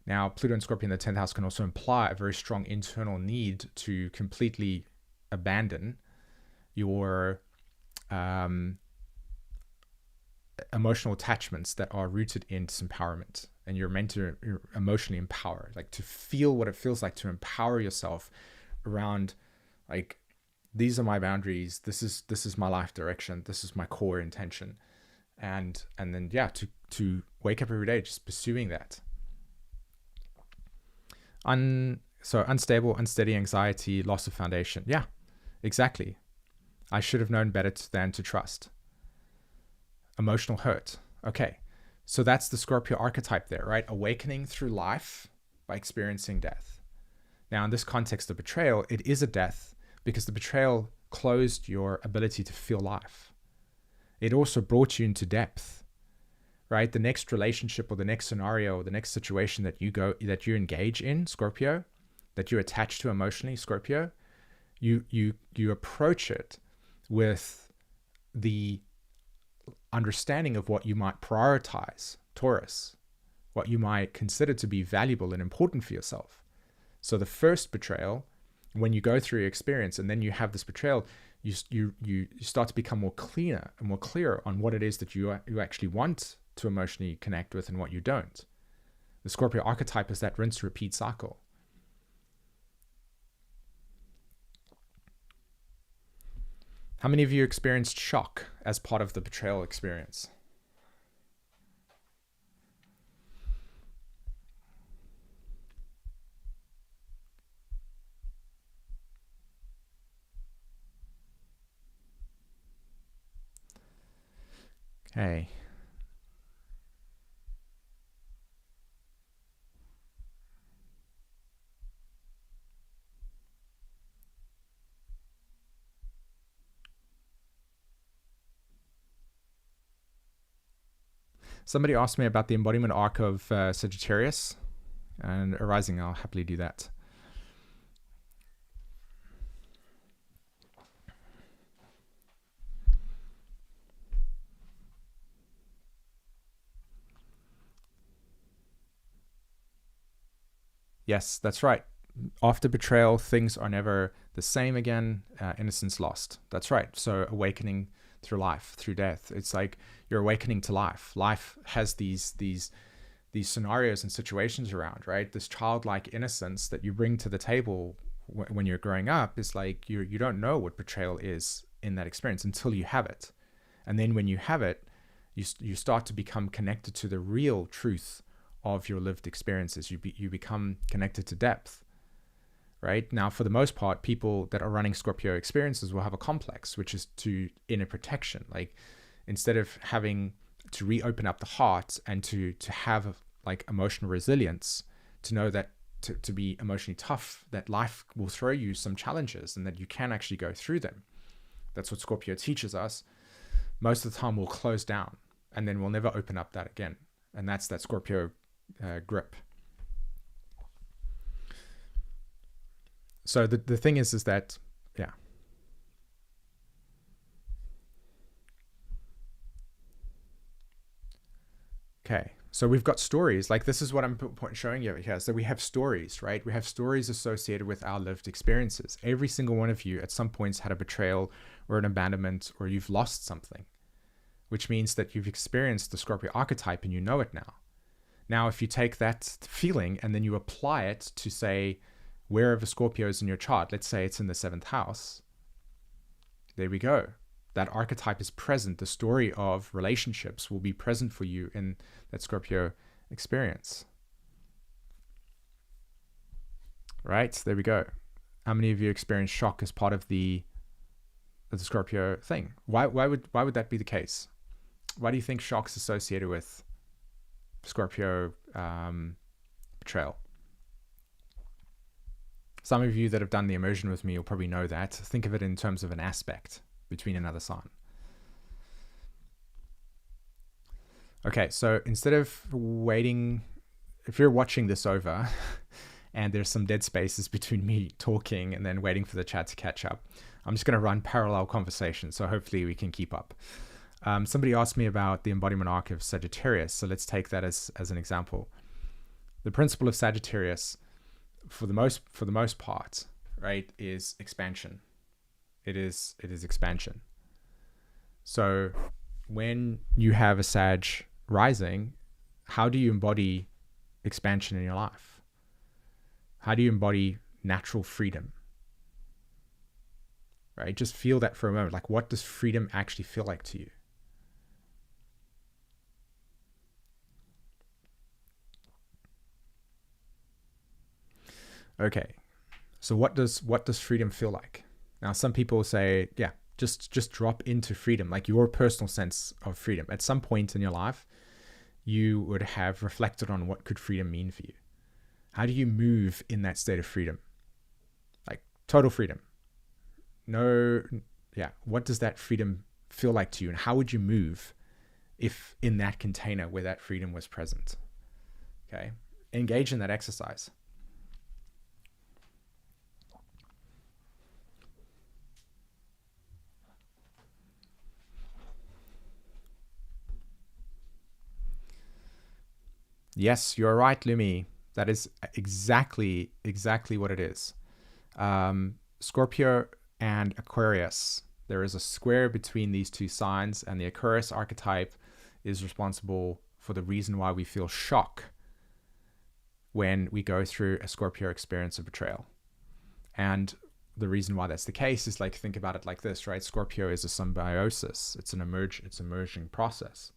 Now, Pluto and Scorpio in the 10th house can also imply a very strong internal need to completely abandon your emotional attachments that are rooted in disempowerment. And you're meant to emotionally empower, like to feel what it feels like to empower yourself around, like, these are my boundaries. This is my life direction. This is my core intention. And then, yeah, to wake up every day just pursuing that. So unstable, unsteady anxiety, loss of foundation. Yeah, exactly. I should have known better than to trust. Emotional hurt. Okay, so that's the Scorpio archetype there, right? Awakening through life by experiencing death. Now, in this context of betrayal, it is a death because the betrayal closed your ability to feel life. It also brought you into depth, right? The next relationship or the next scenario or the next situation that you engage in, Scorpio, that you attach to emotionally, Scorpio, you approach it with the understanding of what you might prioritize, Taurus, what you might consider to be valuable and important for yourself. So the first betrayal, when you go through your experience and then you have this betrayal, you start to become more clear and more clear on what it is that you actually want to emotionally connect with and what you don't. The Scorpio archetype is that rinse repeat cycle. How many of you experienced shock as part of the betrayal experience? Okay. Somebody asked me about the embodiment arc of Sagittarius and arising. I'll happily do that. Yes, that's right. After betrayal, things are never the same again. Innocence lost. That's right. So awakening through life, through death. It's like you're awakening to life. Life has these scenarios and situations around, right? This childlike innocence that you bring to the table when you're growing up is like you don't know what betrayal is in that experience until you have it. And then when you have it, you start to become connected to the real truth of your lived experiences. You become connected to depth, right? Now, for the most part, people that are running Scorpio experiences will have a complex, which is to inner protection. Like, instead of having to reopen up the heart and to have like emotional resilience, to know that to be emotionally tough, that life will throw you some challenges and that you can actually go through them. That's what Scorpio teaches us. Most of the time we'll close down and then we'll never open up that again. And that's that Scorpio grip. So the thing is that, yeah. Okay, so we've got stories. Like, this is what I'm showing you here. So we have stories, right? We have stories associated with our lived experiences. Every single one of you at some points had a betrayal or an abandonment, or you've lost something, which means that you've experienced the Scorpio archetype and you know it now. Now, if you take that feeling and then you apply it to, say, wherever Scorpio is in your chart, let's say it's in the 7th house, there we go. That archetype is present. The story of relationships will be present for you in that Scorpio experience. Right? There we go. How many of you experience shock as part of the Scorpio thing? Why would that be the case? Why do you think shock's associated with Scorpio betrayal? Some of you that have done the immersion with me will probably know that. Think of it in terms of an aspect between another sign. Okay, so instead of waiting, if you're watching this over and there's some dead spaces between me talking and then waiting for the chat to catch up, I'm just going to run parallel conversations, so hopefully we can keep up. Somebody asked me about the embodiment arc of Sagittarius, so let's take that as an example. The principle of Sagittarius, for the most part, right, is expansion. It is expansion. So when you have a Sag rising, how do you embody expansion in your life? How do you embody natural freedom? Right? Just feel that for a moment. Like, what does freedom actually feel like to you? Okay. So what does freedom feel like? Now, some people say, yeah, just drop into freedom, like your personal sense of freedom. At some point in your life, you would have reflected on what could freedom mean for you. How do you move in that state of freedom? Like total freedom. No, yeah. What does that freedom feel like to you? And how would you move if in that container where that freedom was present? Okay. Engage in that exercise. Yes, you're right, Lumi. That is exactly what it is. Scorpio and Aquarius. There is a square between these two signs, and the Aquarius archetype is responsible for the reason why we feel shock when we go through a Scorpio experience of betrayal. And the reason why that's the case is, like, think about it like this, right? Scorpio is a symbiosis. It's an emerging process,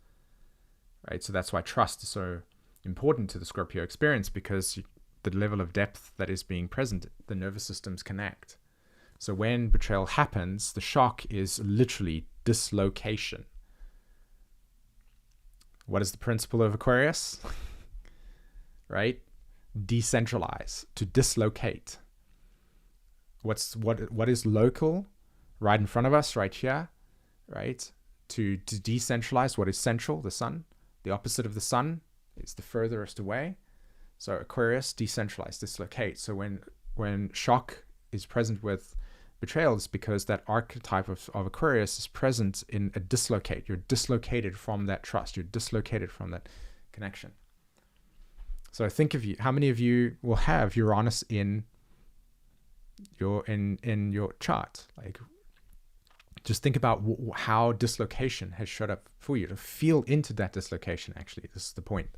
right? So that's why trust is so important to the Scorpio experience, because the level of depth that is being present, the nervous systems connect. So when betrayal happens, the shock is literally dislocation. What is the principle of Aquarius? Right? Decentralize, to dislocate. What is local, right in front of us, right here, right? To decentralize what is central, the sun. The opposite of the sun is the furthest away. So Aquarius, decentralize, dislocate. So when shock is present with betrayal, it's because that archetype of Aquarius is present in a dislocate. You're dislocated from that trust. You're dislocated from that connection. So think of you, how many of you will have Uranus in your chart? Like, just think about how dislocation has showed up for you. To feel into that dislocation, actually, this is the point.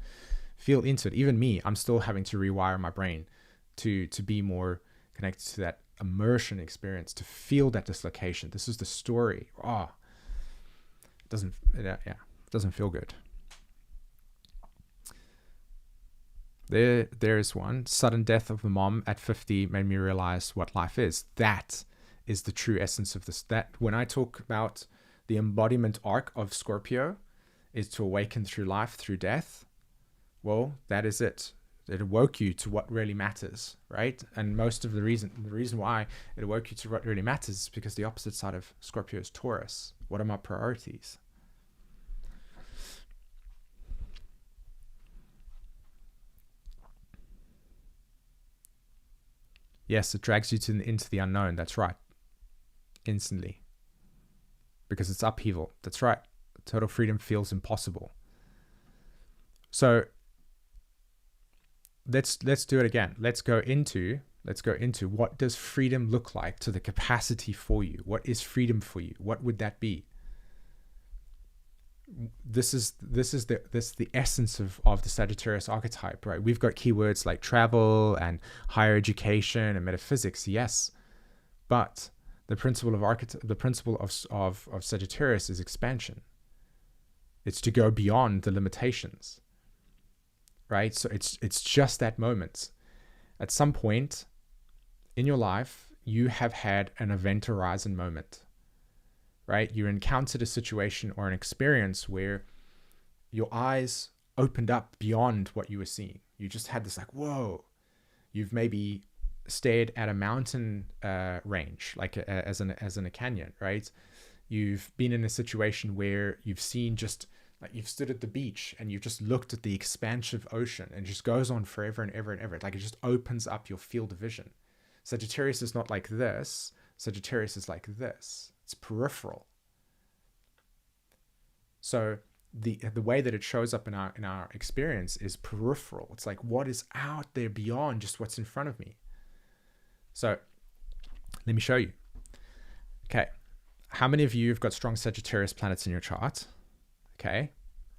Feel into it. Even me, I'm still having to rewire my brain to be more connected to that immersion experience, to feel that dislocation. This is the story. It doesn't feel good. There's one. Sudden death of the mom at 50 made me realize what life is. That is the true essence of this. That when I talk about the embodiment arc of Scorpio is to awaken through life, through death. Well, that is it. It awoke you to what really matters, right? And most of the reason why it awoke you to what really matters is because the opposite side of Scorpio is Taurus. What are my priorities? Yes, it drags you into the unknown. That's right. Instantly. Because it's upheaval. That's right. Total freedom feels impossible. So let's do it again. Let's go into what does freedom look like to the capacity for you? What is freedom for you? What would that be? This is the essence of the Sagittarius archetype, right? We've got keywords like travel and higher education and metaphysics, yes, but the principle of Sagittarius is expansion. It's to go beyond the limitations, right? So it's just that moment. At some point in your life, you have had an event horizon moment. Right? You encountered a situation or an experience where your eyes opened up beyond what you were seeing. You just had this like, whoa. You've maybe stared at a mountain range, like as in a canyon, right? You've been in a situation where you've seen just like you've stood at the beach and you've just looked at the expansive ocean and it just goes on forever and ever and ever. Like it just opens up your field of vision. Sagittarius is not like this. Sagittarius is like this. It's peripheral. So the way that it shows up in our experience is peripheral. It's like what is out there beyond just what's in front of me. So let me show you. Okay. How many of you have got strong Sagittarius planets in your chart? Okay.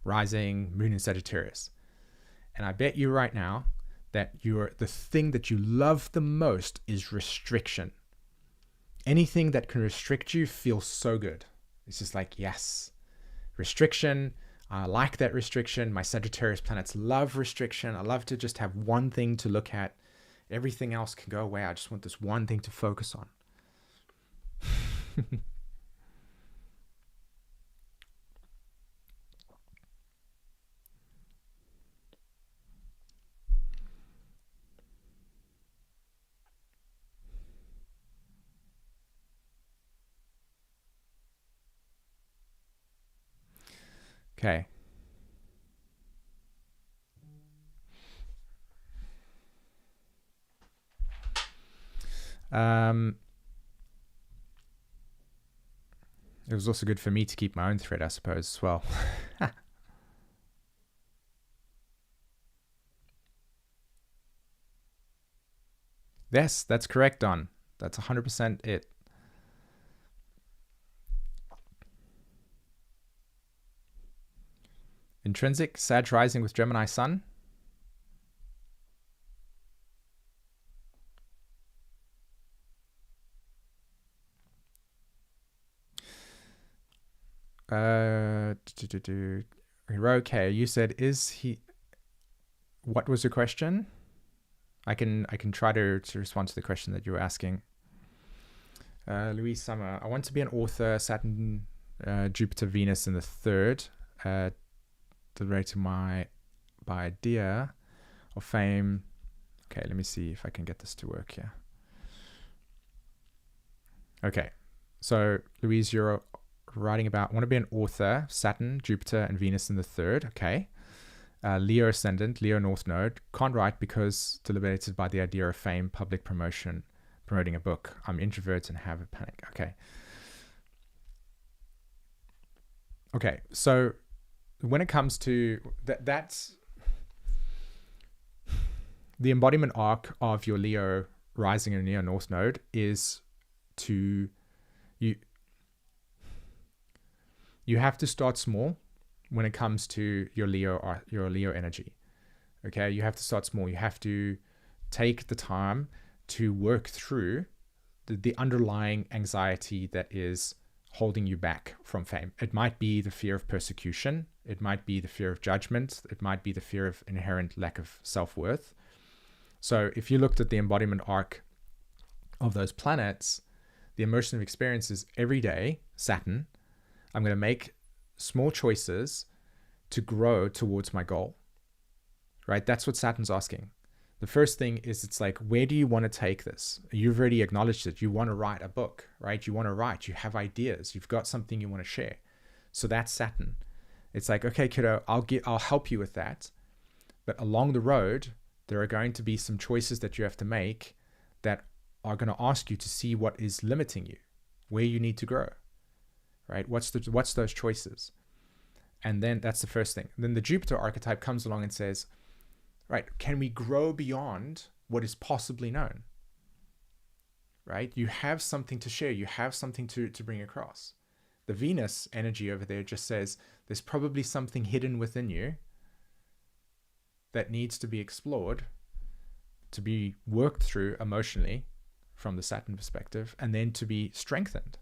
Rising, moon in Sagittarius. And I bet you right now that the thing that you love the most is restriction. Anything that can restrict you feels so good. It's just like, yes, restriction. I like that restriction. My Sagittarius planets love restriction. I love to just have one thing to look at. Everything else can go away. I just want this one thing to focus on. Okay. It was also good for me to keep my own thread, I suppose, as well. Yes, that's correct, Don. That's 100% it. Intrinsic, Sag rising with Gemini sun. Okay, you said, is he... What was your question? I can try to respond to the question that you were asking. Louise Summer, I want to be an author. Saturn, Jupiter, Venus in the third. Deliberating my idea of fame. Okay, let me see if I can get this to work here. Okay, so Louise, you're writing about, want to be an author, Saturn, Jupiter, and Venus in the third. Okay. Leo ascendant, Leo North Node. Can't write because deliberated by the idea of fame, public promotion, promoting a book. I'm introvert and have a panic. Okay. Okay, so when it comes to that's the embodiment arc of your Leo rising and Leo North Node is to you have to start small when it comes to your Leo energy. Okay, you have to start small. You have to take the time to work through the underlying anxiety that is holding you back from fame. It might be the fear of persecution. It might be the fear of judgment. It might be the fear of inherent lack of self-worth. So if you looked at the embodiment arc of those planets, the immersive experience is every day, Saturn, I'm going to make small choices to grow towards my goal, right? That's what Saturn's asking. The first thing is, it's like, where do you want to take this? You've already acknowledged it. You want to write a book, right? You want to write, you have ideas, you've got something you want to share. So that's Saturn. It's like, okay, kiddo, I'll help you with that. But along the road, there are going to be some choices that you have to make that are going to ask you to see what is limiting you, where you need to grow, right? What's those choices? And then that's the first thing. Then the Jupiter archetype comes along and says, right, can we grow beyond what is possibly known? Right? You have something to share. You have something to bring across. The Venus energy over there just says there's probably something hidden within you that needs to be explored, to be worked through emotionally from the Saturn perspective, and then to be strengthened.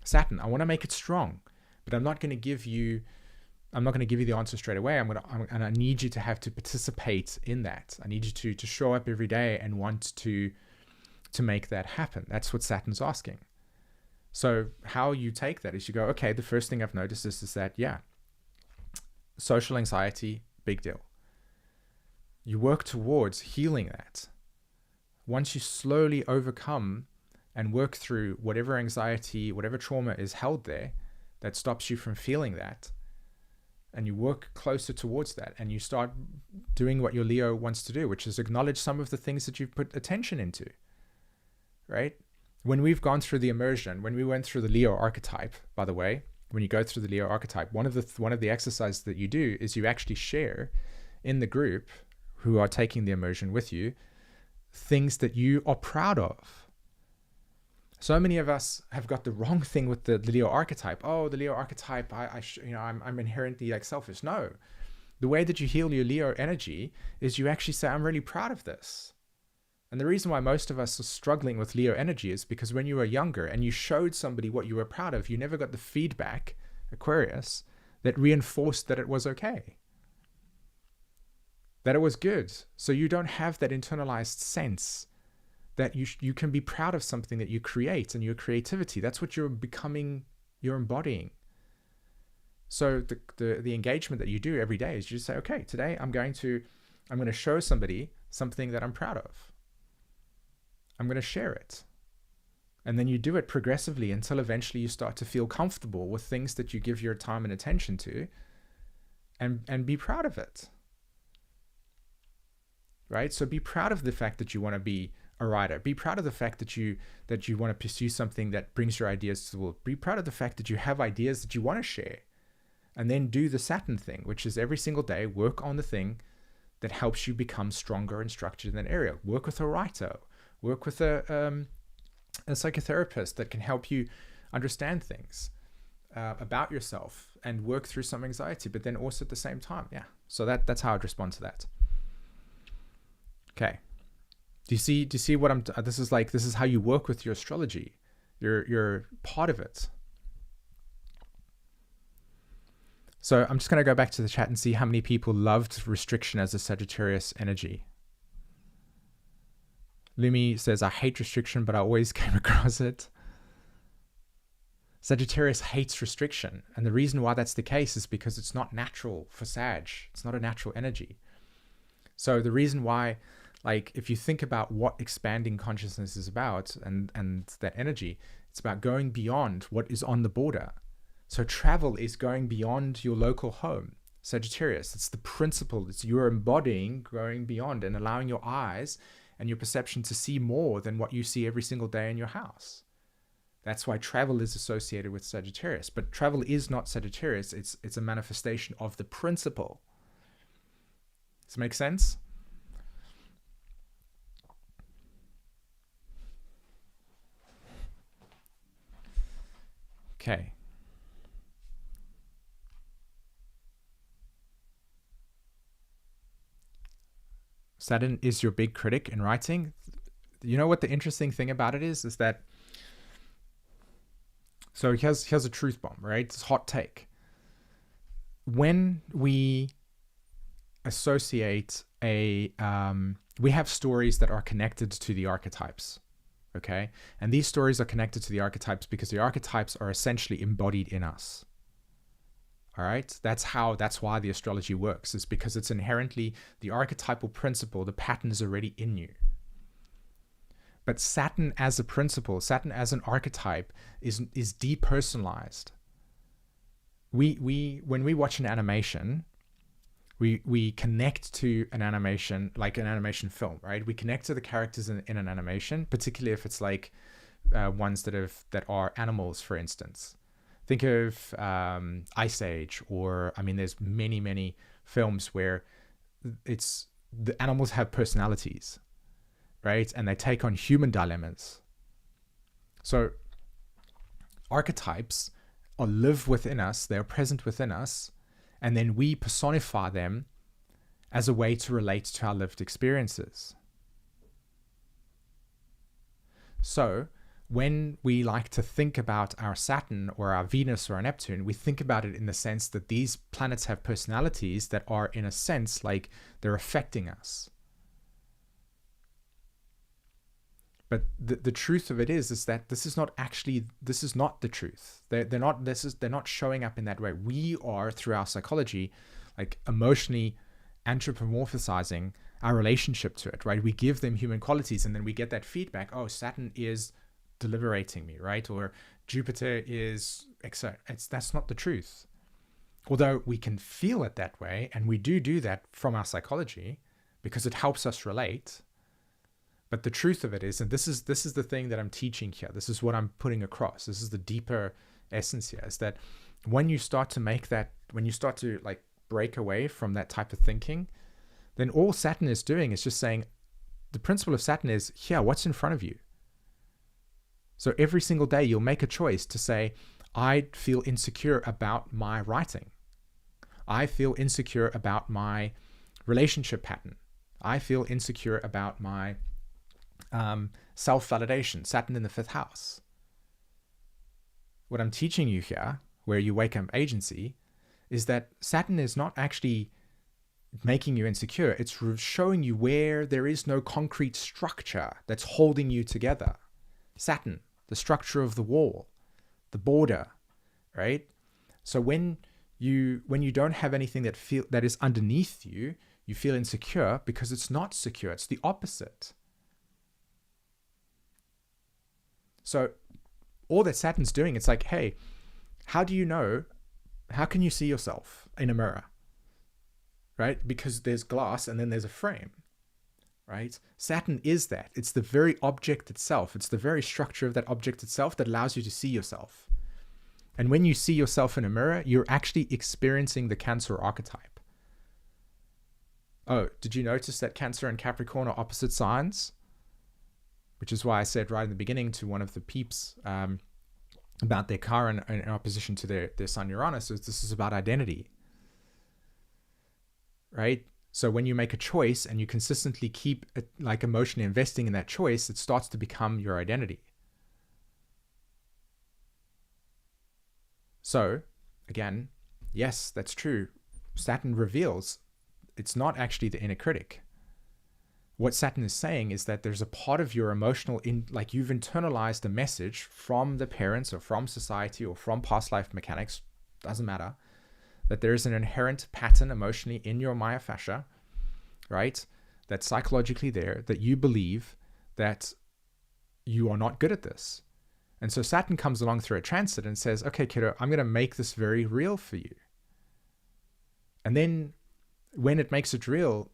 Saturn, I want to make it strong, but I'm not going to give you the answer straight away. And I need you to have to participate in that. I need you to show up every day and want to make that happen. That's what Saturn's asking. So how you take that is you go, okay, the first thing I've noticed is that, yeah, social anxiety, big deal. You work towards healing that. Once you slowly overcome and work through whatever anxiety, whatever trauma is held there that stops you from feeling that, and you work closer towards that, and you start doing what your Leo wants to do, which is acknowledge some of the things that you've put attention into, right? When we've gone through the immersion, when we went through the Leo archetype, by the way, when you go through the Leo archetype, one of the exercises that you do is you actually share in the group who are taking the immersion with you things that you are proud of. So many of us have got the wrong thing with the Leo archetype. Oh, the Leo archetype, I'm inherently like selfish. No, the way that you heal your Leo energy is you actually say, I'm really proud of this. And the reason why most of us are struggling with Leo energy is because when you were younger and you showed somebody what you were proud of, you never got the feedback, Aquarius, that reinforced that it was okay, that it was good. So you don't have that internalized sense that you can be proud of something that you create and your creativity. That's what you're becoming, you're embodying. So the engagement that you do every day is you just say, okay, today I'm going to show somebody something that I'm proud of. I'm going to share it. And then you do it progressively until eventually you start to feel comfortable with things that you give your time and attention to, and be proud of it. Right? So be proud of the fact that you want to be a writer. Be proud of the fact that you want to pursue something that brings your ideas to the world. Be proud of the fact that you have ideas that you want to share. And then do the Saturn thing, which is every single day work on the thing that helps you become stronger and structured in that area. Work with a writer. Work with a psychotherapist that can help you understand things about yourself and work through some anxiety, but then also at the same time. Yeah. So that's how I'd respond to that. Okay. Do you see what this is how you work with your astrology. You're part of it. So I'm just going to go back to the chat and see how many people loved restriction as a Sagittarius energy. Lumi says, I hate restriction, but I always came across it. Sagittarius hates restriction. And the reason why that's the case is because it's not natural for Sag. It's not a natural energy. So the reason why, like, if you think about what expanding consciousness is about and that energy, it's about going beyond what is on the border. So travel is going beyond your local home. Sagittarius, it's the principle. It's you're embodying going beyond and allowing your eyes and your perception to see more than what you see every single day in your house. That's why travel is associated with Sagittarius. But travel is not Sagittarius. It's a manifestation of the principle. Does it make sense? Okay. Saturn is your big critic in writing. You know what the interesting thing about it is that, so here's a truth bomb, right? It's a hot take. When we associate we have stories that are connected to the archetypes, okay? And these stories are connected to the archetypes because the archetypes are essentially embodied in us. All right, that's why the astrology works, is because it's inherently the archetypal principle, the pattern is already in you. But Saturn as a principle, Saturn as an archetype is depersonalized. When we watch an animation, we connect to an animation, like an animation film, right? We connect to the characters in an animation, particularly if it's like ones that are animals, for instance. Think of Ice Age, or there's many films where it's the animals have personalities, right? And they take on human dilemmas. So archetypes live within us, they're present within us, and then we personify them as a way to relate to our lived experiences. So when we like to think about our Saturn or our Venus or our Neptune, we think about it in the sense that these planets have personalities that are, in a sense, like they're affecting us. But the truth of it is that this is not the truth. They're not showing up in that way. We are, through our psychology, like emotionally anthropomorphizing our relationship to it, right? We give them human qualities, and then we get that feedback. Oh, Saturn is deliberating me, right? Or Jupiter is etc. That's not the truth. Although we can feel it that way, and we do that from our psychology because it helps us relate. But the truth of it is, and this is the thing that I'm teaching here, this is what I'm putting across, this is the deeper essence here, is that when you start to like break away from that type of thinking, then all Saturn is doing is just saying, the principle of Saturn is, here, what's in front of you? So every single day you'll make a choice to say, I feel insecure about my writing. I feel insecure about my relationship pattern. I feel insecure about my self-validation, Saturn in the 5th house. What I'm teaching you here, where you wake up agency, is that Saturn is not actually making you insecure. It's showing you where there is no concrete structure that's holding you together. Saturn, the structure of the wall, the border, right? So when you don't have anything that is underneath you, you feel insecure because it's not secure. It's the opposite. So all that Saturn's doing, it's like, hey, how can you see yourself in a mirror? Right? Because there's glass and then there's a frame, right? Saturn is that. It's the very object itself. It's the very structure of that object itself that allows you to see yourself. And when you see yourself in a mirror, you're actually experiencing the Cancer archetype. Oh, did you notice that Cancer and Capricorn are opposite signs? Which is why I said right in the beginning to one of the peeps about their Chiron in opposition to their Sun Uranus, is this is about identity. Right? So when you make a choice and you consistently keep like emotionally investing in that choice, it starts to become your identity. So again, yes, that's true. Saturn reveals it's not actually the inner critic. What Saturn is saying is that there's a part of your emotional, like you've internalized a message from the parents or from society or from past life mechanics, doesn't matter, that there is an inherent pattern emotionally in your Maya fascia, right? That's psychologically there, that you believe that you are not good at this. And so Saturn comes along through a transit and says, okay, kiddo, I'm going to make this very real for you. And then when it makes it real,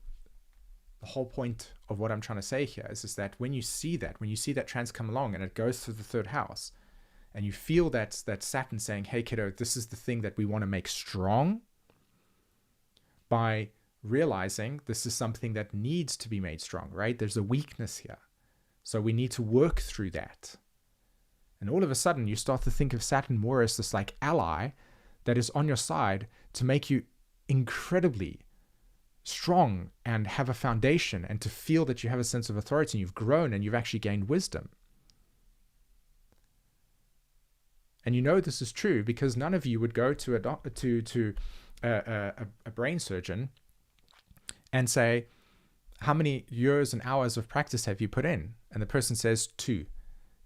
the whole point of what I'm trying to say here is that when you see that trans come along and it goes through the 3rd house, and you feel that Saturn saying, hey, kiddo, this is the thing that we want to make strong, by realizing this is something that needs to be made strong, right? There's a weakness here. So we need to work through that. And all of a sudden, you start to think of Saturn more as this like ally that is on your side to make you incredibly strong and have a foundation, and to feel that you have a sense of authority and you've grown and you've actually gained wisdom. And you know this is true because none of you would go to a brain surgeon and say, how many years and hours of practice have you put in? And the person says 2.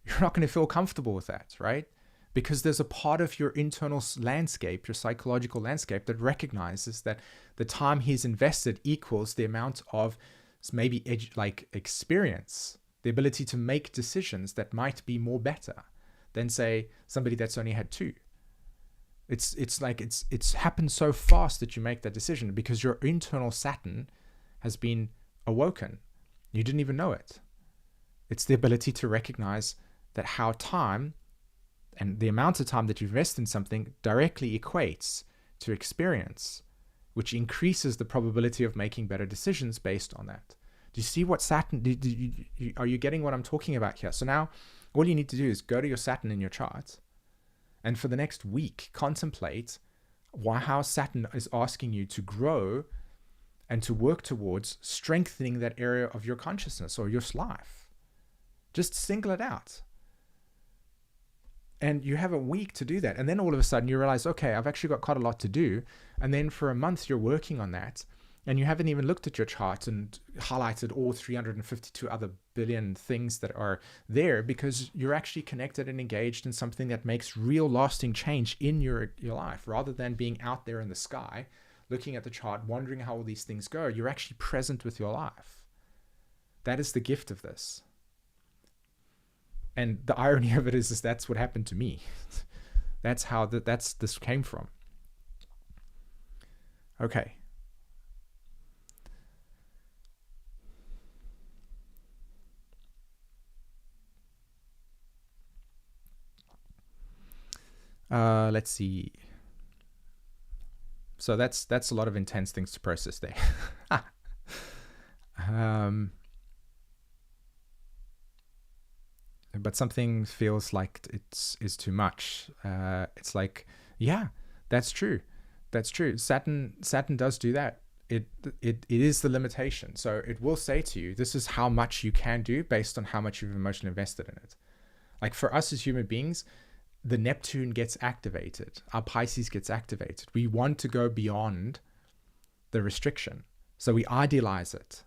You're not going to feel comfortable with that, right? Because there's a part of your internal landscape, your psychological landscape, that recognizes that the time he's invested equals the amount of maybe experience, the ability to make decisions that might be more better than, say, somebody that's only had 2. It's happened so fast that you make that decision because your internal Saturn has been awoken. You didn't even know it. It's the ability to recognize that how time and the amount of time that you invest in something directly equates to experience, which increases the probability of making better decisions based on that. Do you see what Saturn, are you getting what I'm talking about here? So now all you need to do is go to your Saturn in your chart, and for the next week, contemplate how Saturn is asking you to grow and to work towards strengthening that area of your consciousness or your life. Just single it out. And you have a week to do that. And then all of a sudden you realize, okay, I've actually got quite a lot to do. And then for a month you're working on that, and you haven't even looked at your chart and highlighted all 352 other billion things that are there, because you're actually connected and engaged in something that makes real lasting change in your life, rather than being out there in the sky, looking at the chart, wondering how all these things go. You're actually present with your life. That is the gift of this. And the irony of it is that's what happened to me. That's how this came from. Okay. Let's see. So that's a lot of intense things to process there. But something feels like it's too much. It's like, yeah, that's true. That's true. Saturn does do that. It is the limitation. So it will say to you, this is how much you can do based on how much you've emotionally invested in it. Like for us as human beings, the Neptune gets activated. Our Pisces gets activated. We want to go beyond the restriction. So we idealize it.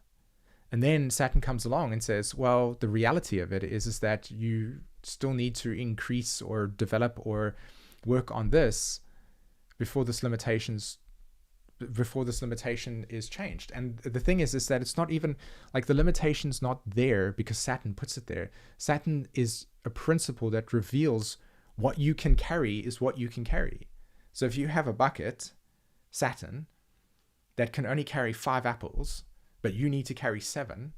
And then Saturn comes along and says, well, the reality of it is that you still need to increase or develop or work on this before this limitation is changed. And the thing is that it's not even like the limitation's not there because Saturn puts it there. Saturn is a principle that reveals what you can carry is what you can carry. So if you have a bucket, Saturn, that can only carry 5 apples, but you need to carry 7,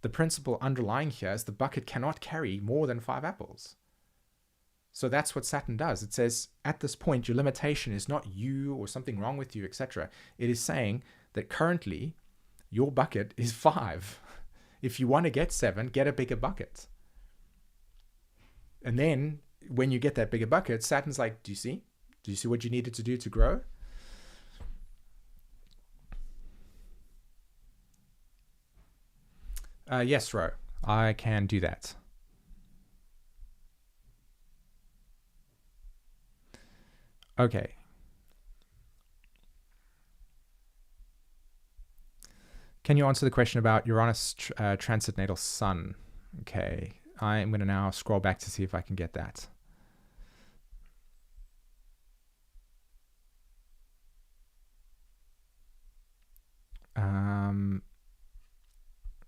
the principle underlying here is the bucket cannot carry more than 5 apples. So that's what Saturn does. It says, at this point, your limitation is not you or something wrong with you, etc. It is saying that currently your bucket is 5. If you want to get 7, get a bigger bucket. And then when you get that bigger bucket, Saturn's like, do you see? Do you see what you needed to do to grow? Yes, Ro, I can do that. Okay. Can you answer the question about Uranus transit natal sun? Okay, I am going to now scroll back to see if I can get that.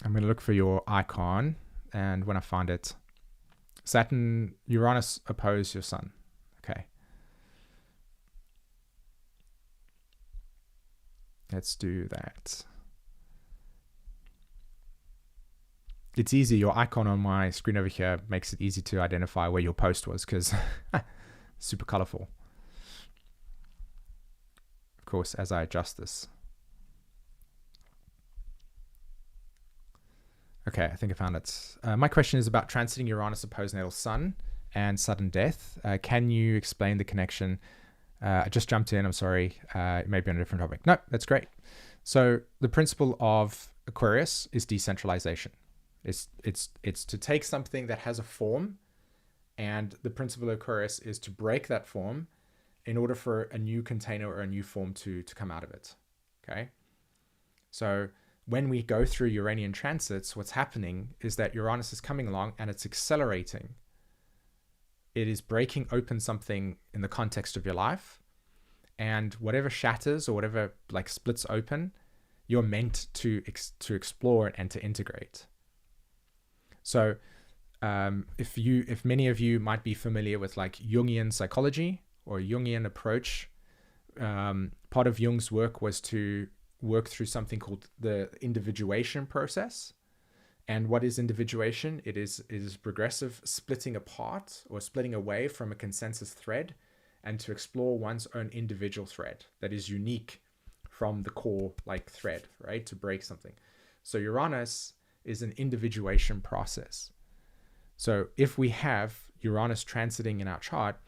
I'm going to look for your icon, and when I find it, Saturn, Uranus oppose your sun. Okay. Let's do that. It's easy. Your icon on my screen over here makes it easy to identify where your post was because super colorful. Of course, as I adjust this. Okay, I think I found it. My question is about transiting Uranus opposed natal sun and sudden death. Can you explain the connection? I just jumped in. I'm sorry. It may be on a different topic. No, that's great. So the principle of Aquarius is decentralization. It's to take something that has a form, and the principle of Aquarius is to break that form in order for a new container or a new form to come out of it. Okay. So when we go through Uranian transits, what's happening is that Uranus is coming along and it's accelerating. It is breaking open something in the context of your life, and whatever shatters or whatever like splits open, you're meant to explore and to integrate. So if many of you might be familiar with like Jungian psychology or Jungian approach, part of Jung's work was to work through something called the individuation process. And what is individuation? It is progressive splitting apart or splitting away from a consensus thread, and to explore one's own individual thread that is unique from the core like thread, right? To break something. So Uranus is an individuation process. So if we have Uranus transiting in our chart,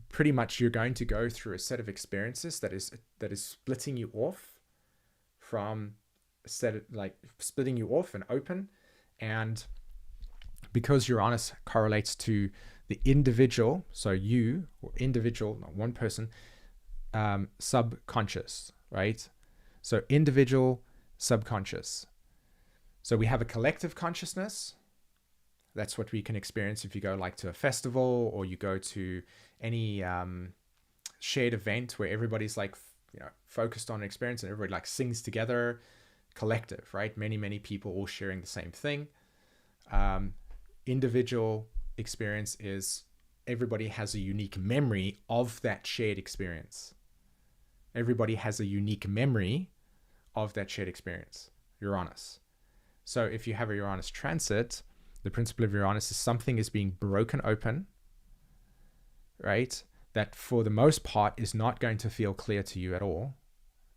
pretty much you're going to go through a set of experiences that is splitting you off from splitting you off and open. And because Uranus correlates to the individual, so you, or individual, not one person, subconscious, right? So individual, subconscious. So we have a collective consciousness. That's what we can experience if you go like to a festival, or you go to any shared event where everybody's like, focused on an experience and everybody like sings together. Collective, right? Many people all sharing the same thing. Individual experience is everybody has a unique memory of that shared experience. Everybody has a unique memory of that shared experience. Uranus. So if you have a Uranus transit, the principle of Uranus is something is being broken open, right? That for the most part is not going to feel clear to you at all.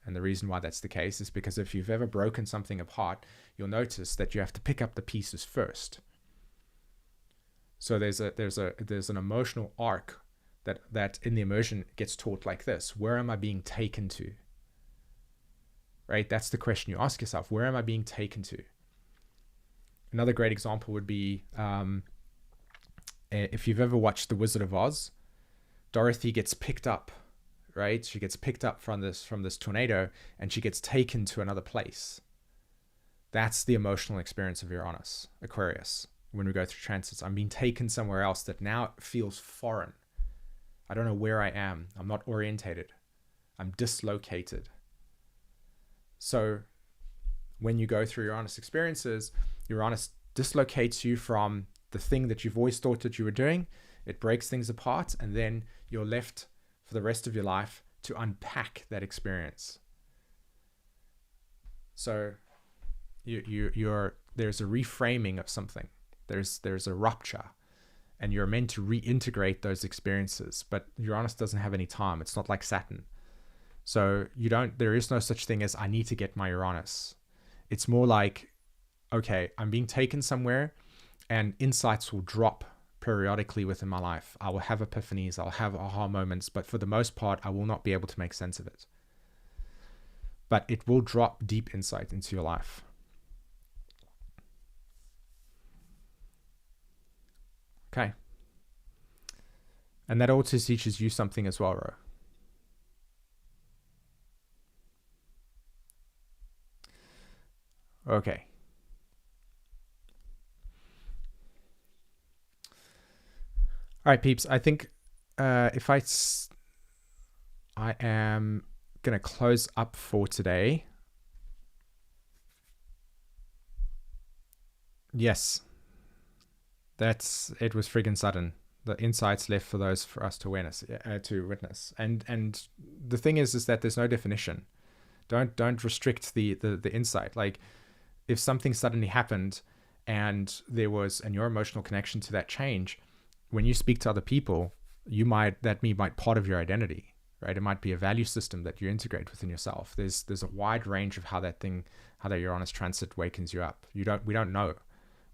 And the reason why that's the case is because if you've ever broken something apart, you'll notice that you have to pick up the pieces first. So there's an emotional arc that in the immersion gets taught like this. Where am I being taken to? Right? That's the question you ask yourself. Where am I being taken to? Another great example would be if you've ever watched The Wizard of Oz, Dorothy gets picked up. Right? She gets picked up from this tornado and she gets taken to another place. That's the emotional experience of Uranus, Aquarius. When we go through transits, I'm being taken somewhere else that now feels foreign. I don't know where I am. I'm not orientated. I'm dislocated. So when you go through Uranus experiences, Uranus dislocates you from the thing that you've always thought that you were doing. It breaks things apart, and then you're left for the rest of your life to unpack that experience. So there's a reframing of something. There's a rupture, and you're meant to reintegrate those experiences. But Uranus doesn't have any time. It's not like Saturn. So there is no such thing as I need to get my Uranus. It's more like, okay, I'm being taken somewhere and insights will drop periodically within my life. I will have epiphanies, I'll have aha moments, but for the most part, I will not be able to make sense of it. But it will drop deep insight into your life. Okay. And that also teaches you something as well, Ro. Okay. All right, peeps. I think if I am going to close up for today. Yes. It was friggin' sudden. The insights left for us to witness. And the thing is that there's no definition. Don't restrict the insight. Like if something suddenly happened and your emotional connection to that change, when you speak to other people, that might part of your identity, right? It might be a value system that you integrate within yourself. There's a wide range of how that Uranus transit wakens you up. We don't know.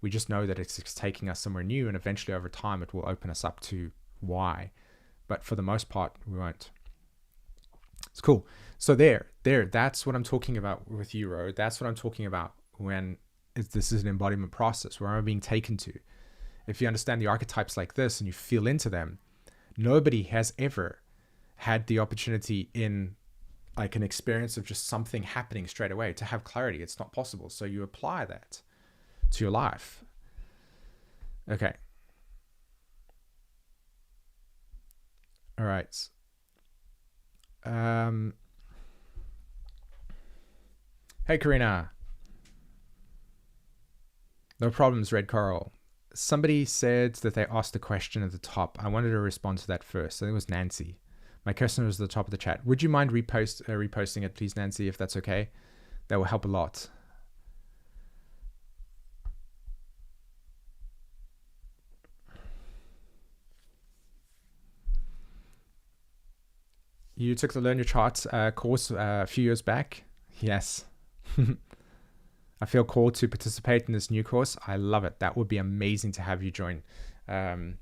We just know that it's taking us somewhere new, and eventually over time it will open us up to why. But for the most part, we won't. It's cool. So that's what I'm talking about with you, Ro. That's what I'm talking about when this is an embodiment process, where I'm being taken to. If you understand the archetypes like this and you feel into them, nobody has ever had the opportunity in like an experience of just something happening straight away to have clarity. It's not possible. So you apply that to your life. Okay. All right. Hey, Karina. No problems, Red Coral. Somebody said that they asked a question at the top. I wanted to respond to that first. I think it was Nancy. My question was at the top of the chat. Would you mind reposting it, please, Nancy, if that's okay? That will help a lot. You took the Learn Your Charts course a few years back. Yes. I feel called to participate in this new course. I love it. That would be amazing to have you join. That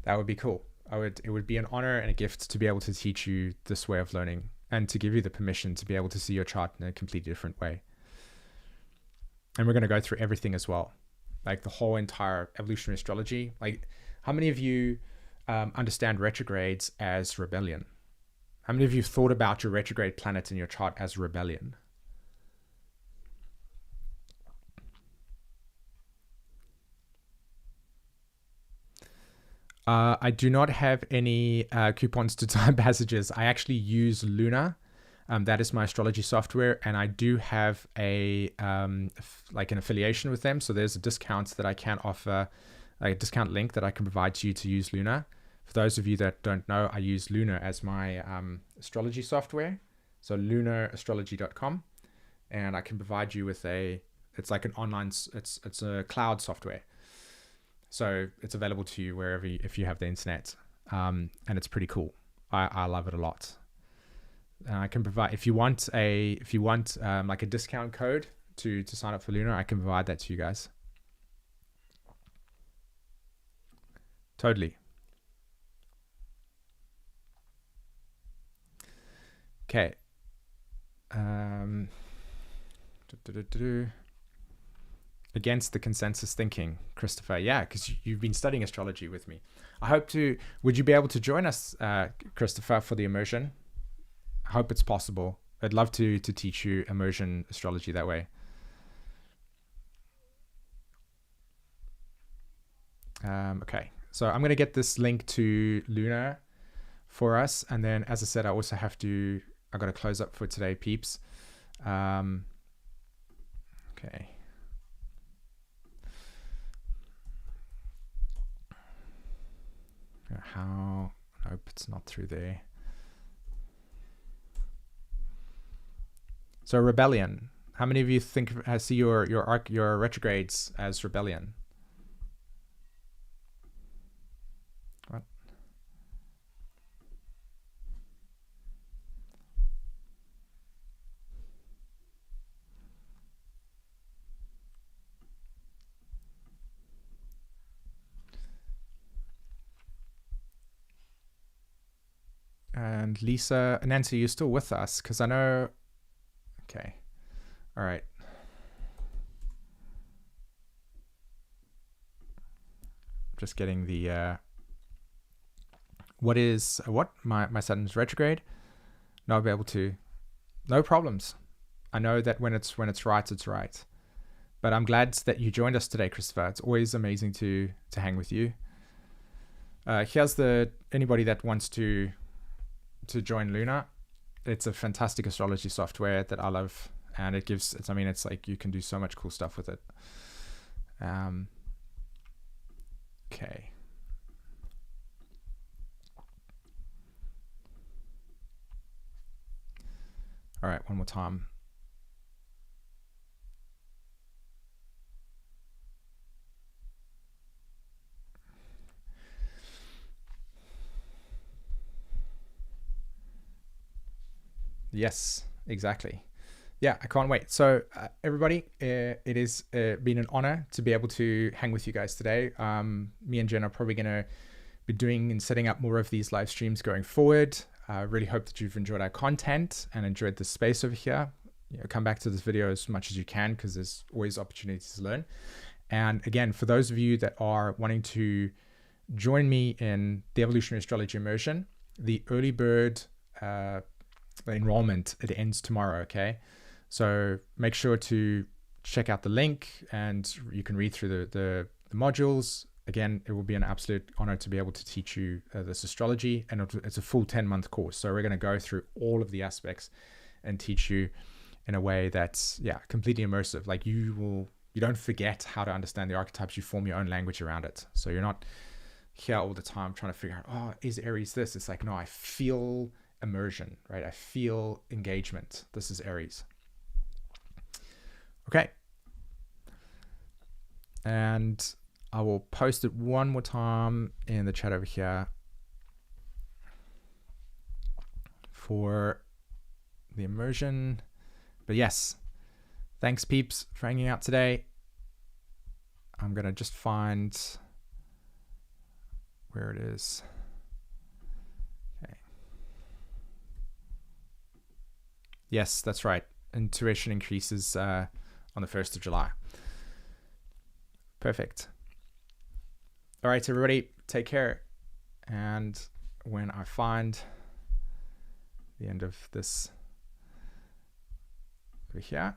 would be cool. It would be an honor and a gift to be able to teach you this way of learning and to give you the permission to be able to see your chart in a completely different way. And we're going to go through everything as well, like the whole entire evolutionary astrology. Like, how many of you understand retrogrades as rebellion? How many of you thought about your retrograde planet in your chart as rebellion? I do not have any coupons to time passages. I actually use Luna. That is my astrology software, and I do have a like an affiliation with them. So there's a discount that I can offer, like a discount link that I can provide to you to use Luna. For those of you that don't know, I use Luna as my astrology software. So lunarastrology.com, and I can provide you with it's like an online, it's a cloud software. So it's available to you wherever if you have the internet, and it's pretty cool. I love it a lot. And I can provide, if you want like a discount code to sign up for Luna, I can provide that to you guys. Totally. Okay. Against the consensus thinking, Christopher. Yeah, because you've been studying astrology with me. Would you be able to join us, Christopher, for the immersion? I hope it's possible. I'd love to teach you immersion astrology that way. Okay, so I'm going to get this link to Luna for us. And then, as I said, I also I got to close up for today, peeps. Okay. Nope, it's not through there. So rebellion. How many of you see your retrogrades as rebellion? What? And Lisa, Nancy, you're still with us? Because I know... Okay. All right. Just getting the... what? My Saturn's retrograde? No, I'll be able to... No problems. I know that when it's right, it's right. But I'm glad that you joined us today, Christopher. It's always amazing to hang with you. Here's anybody that wants to join Luna. It's a fantastic astrology software that I love, and it's like you can do so much cool stuff with it. Okay. All right, one more time. Yes, exactly. yeah, I can't wait. So everybody, it has been an honor to be able to hang with you guys today. Me and Jen are probably going to be doing and setting up more of these live streams going forward. I really hope that you've enjoyed our content and enjoyed the space over here. Come back to this video as much as you can, because there's always opportunities to learn. And again, for those of you that are wanting to join me in the Evolutionary Astrology Immersion, the early bird enrollment, it ends tomorrow, okay? So make sure to check out the link and you can read through the modules. Again, it will be an absolute honor to be able to teach you this astrology, and it's a full 10-month course. So we're going to go through all of the aspects and teach you in a way that's, yeah, completely immersive. Like you don't forget how to understand the archetypes, you form your own language around it. So you're not here all the time trying to figure out, oh, is Aries this? It's like, no, I feel immersion, right? I feel engagement. This is Aries. Okay. And I will post it one more time in the chat over here for the immersion. But yes, thanks peeps for hanging out today. I'm going to just find where it is. Okay. Yes, that's right. Intuition increases on the 1st of July. Perfect. All right, everybody, take care. And when I find the end of this over here,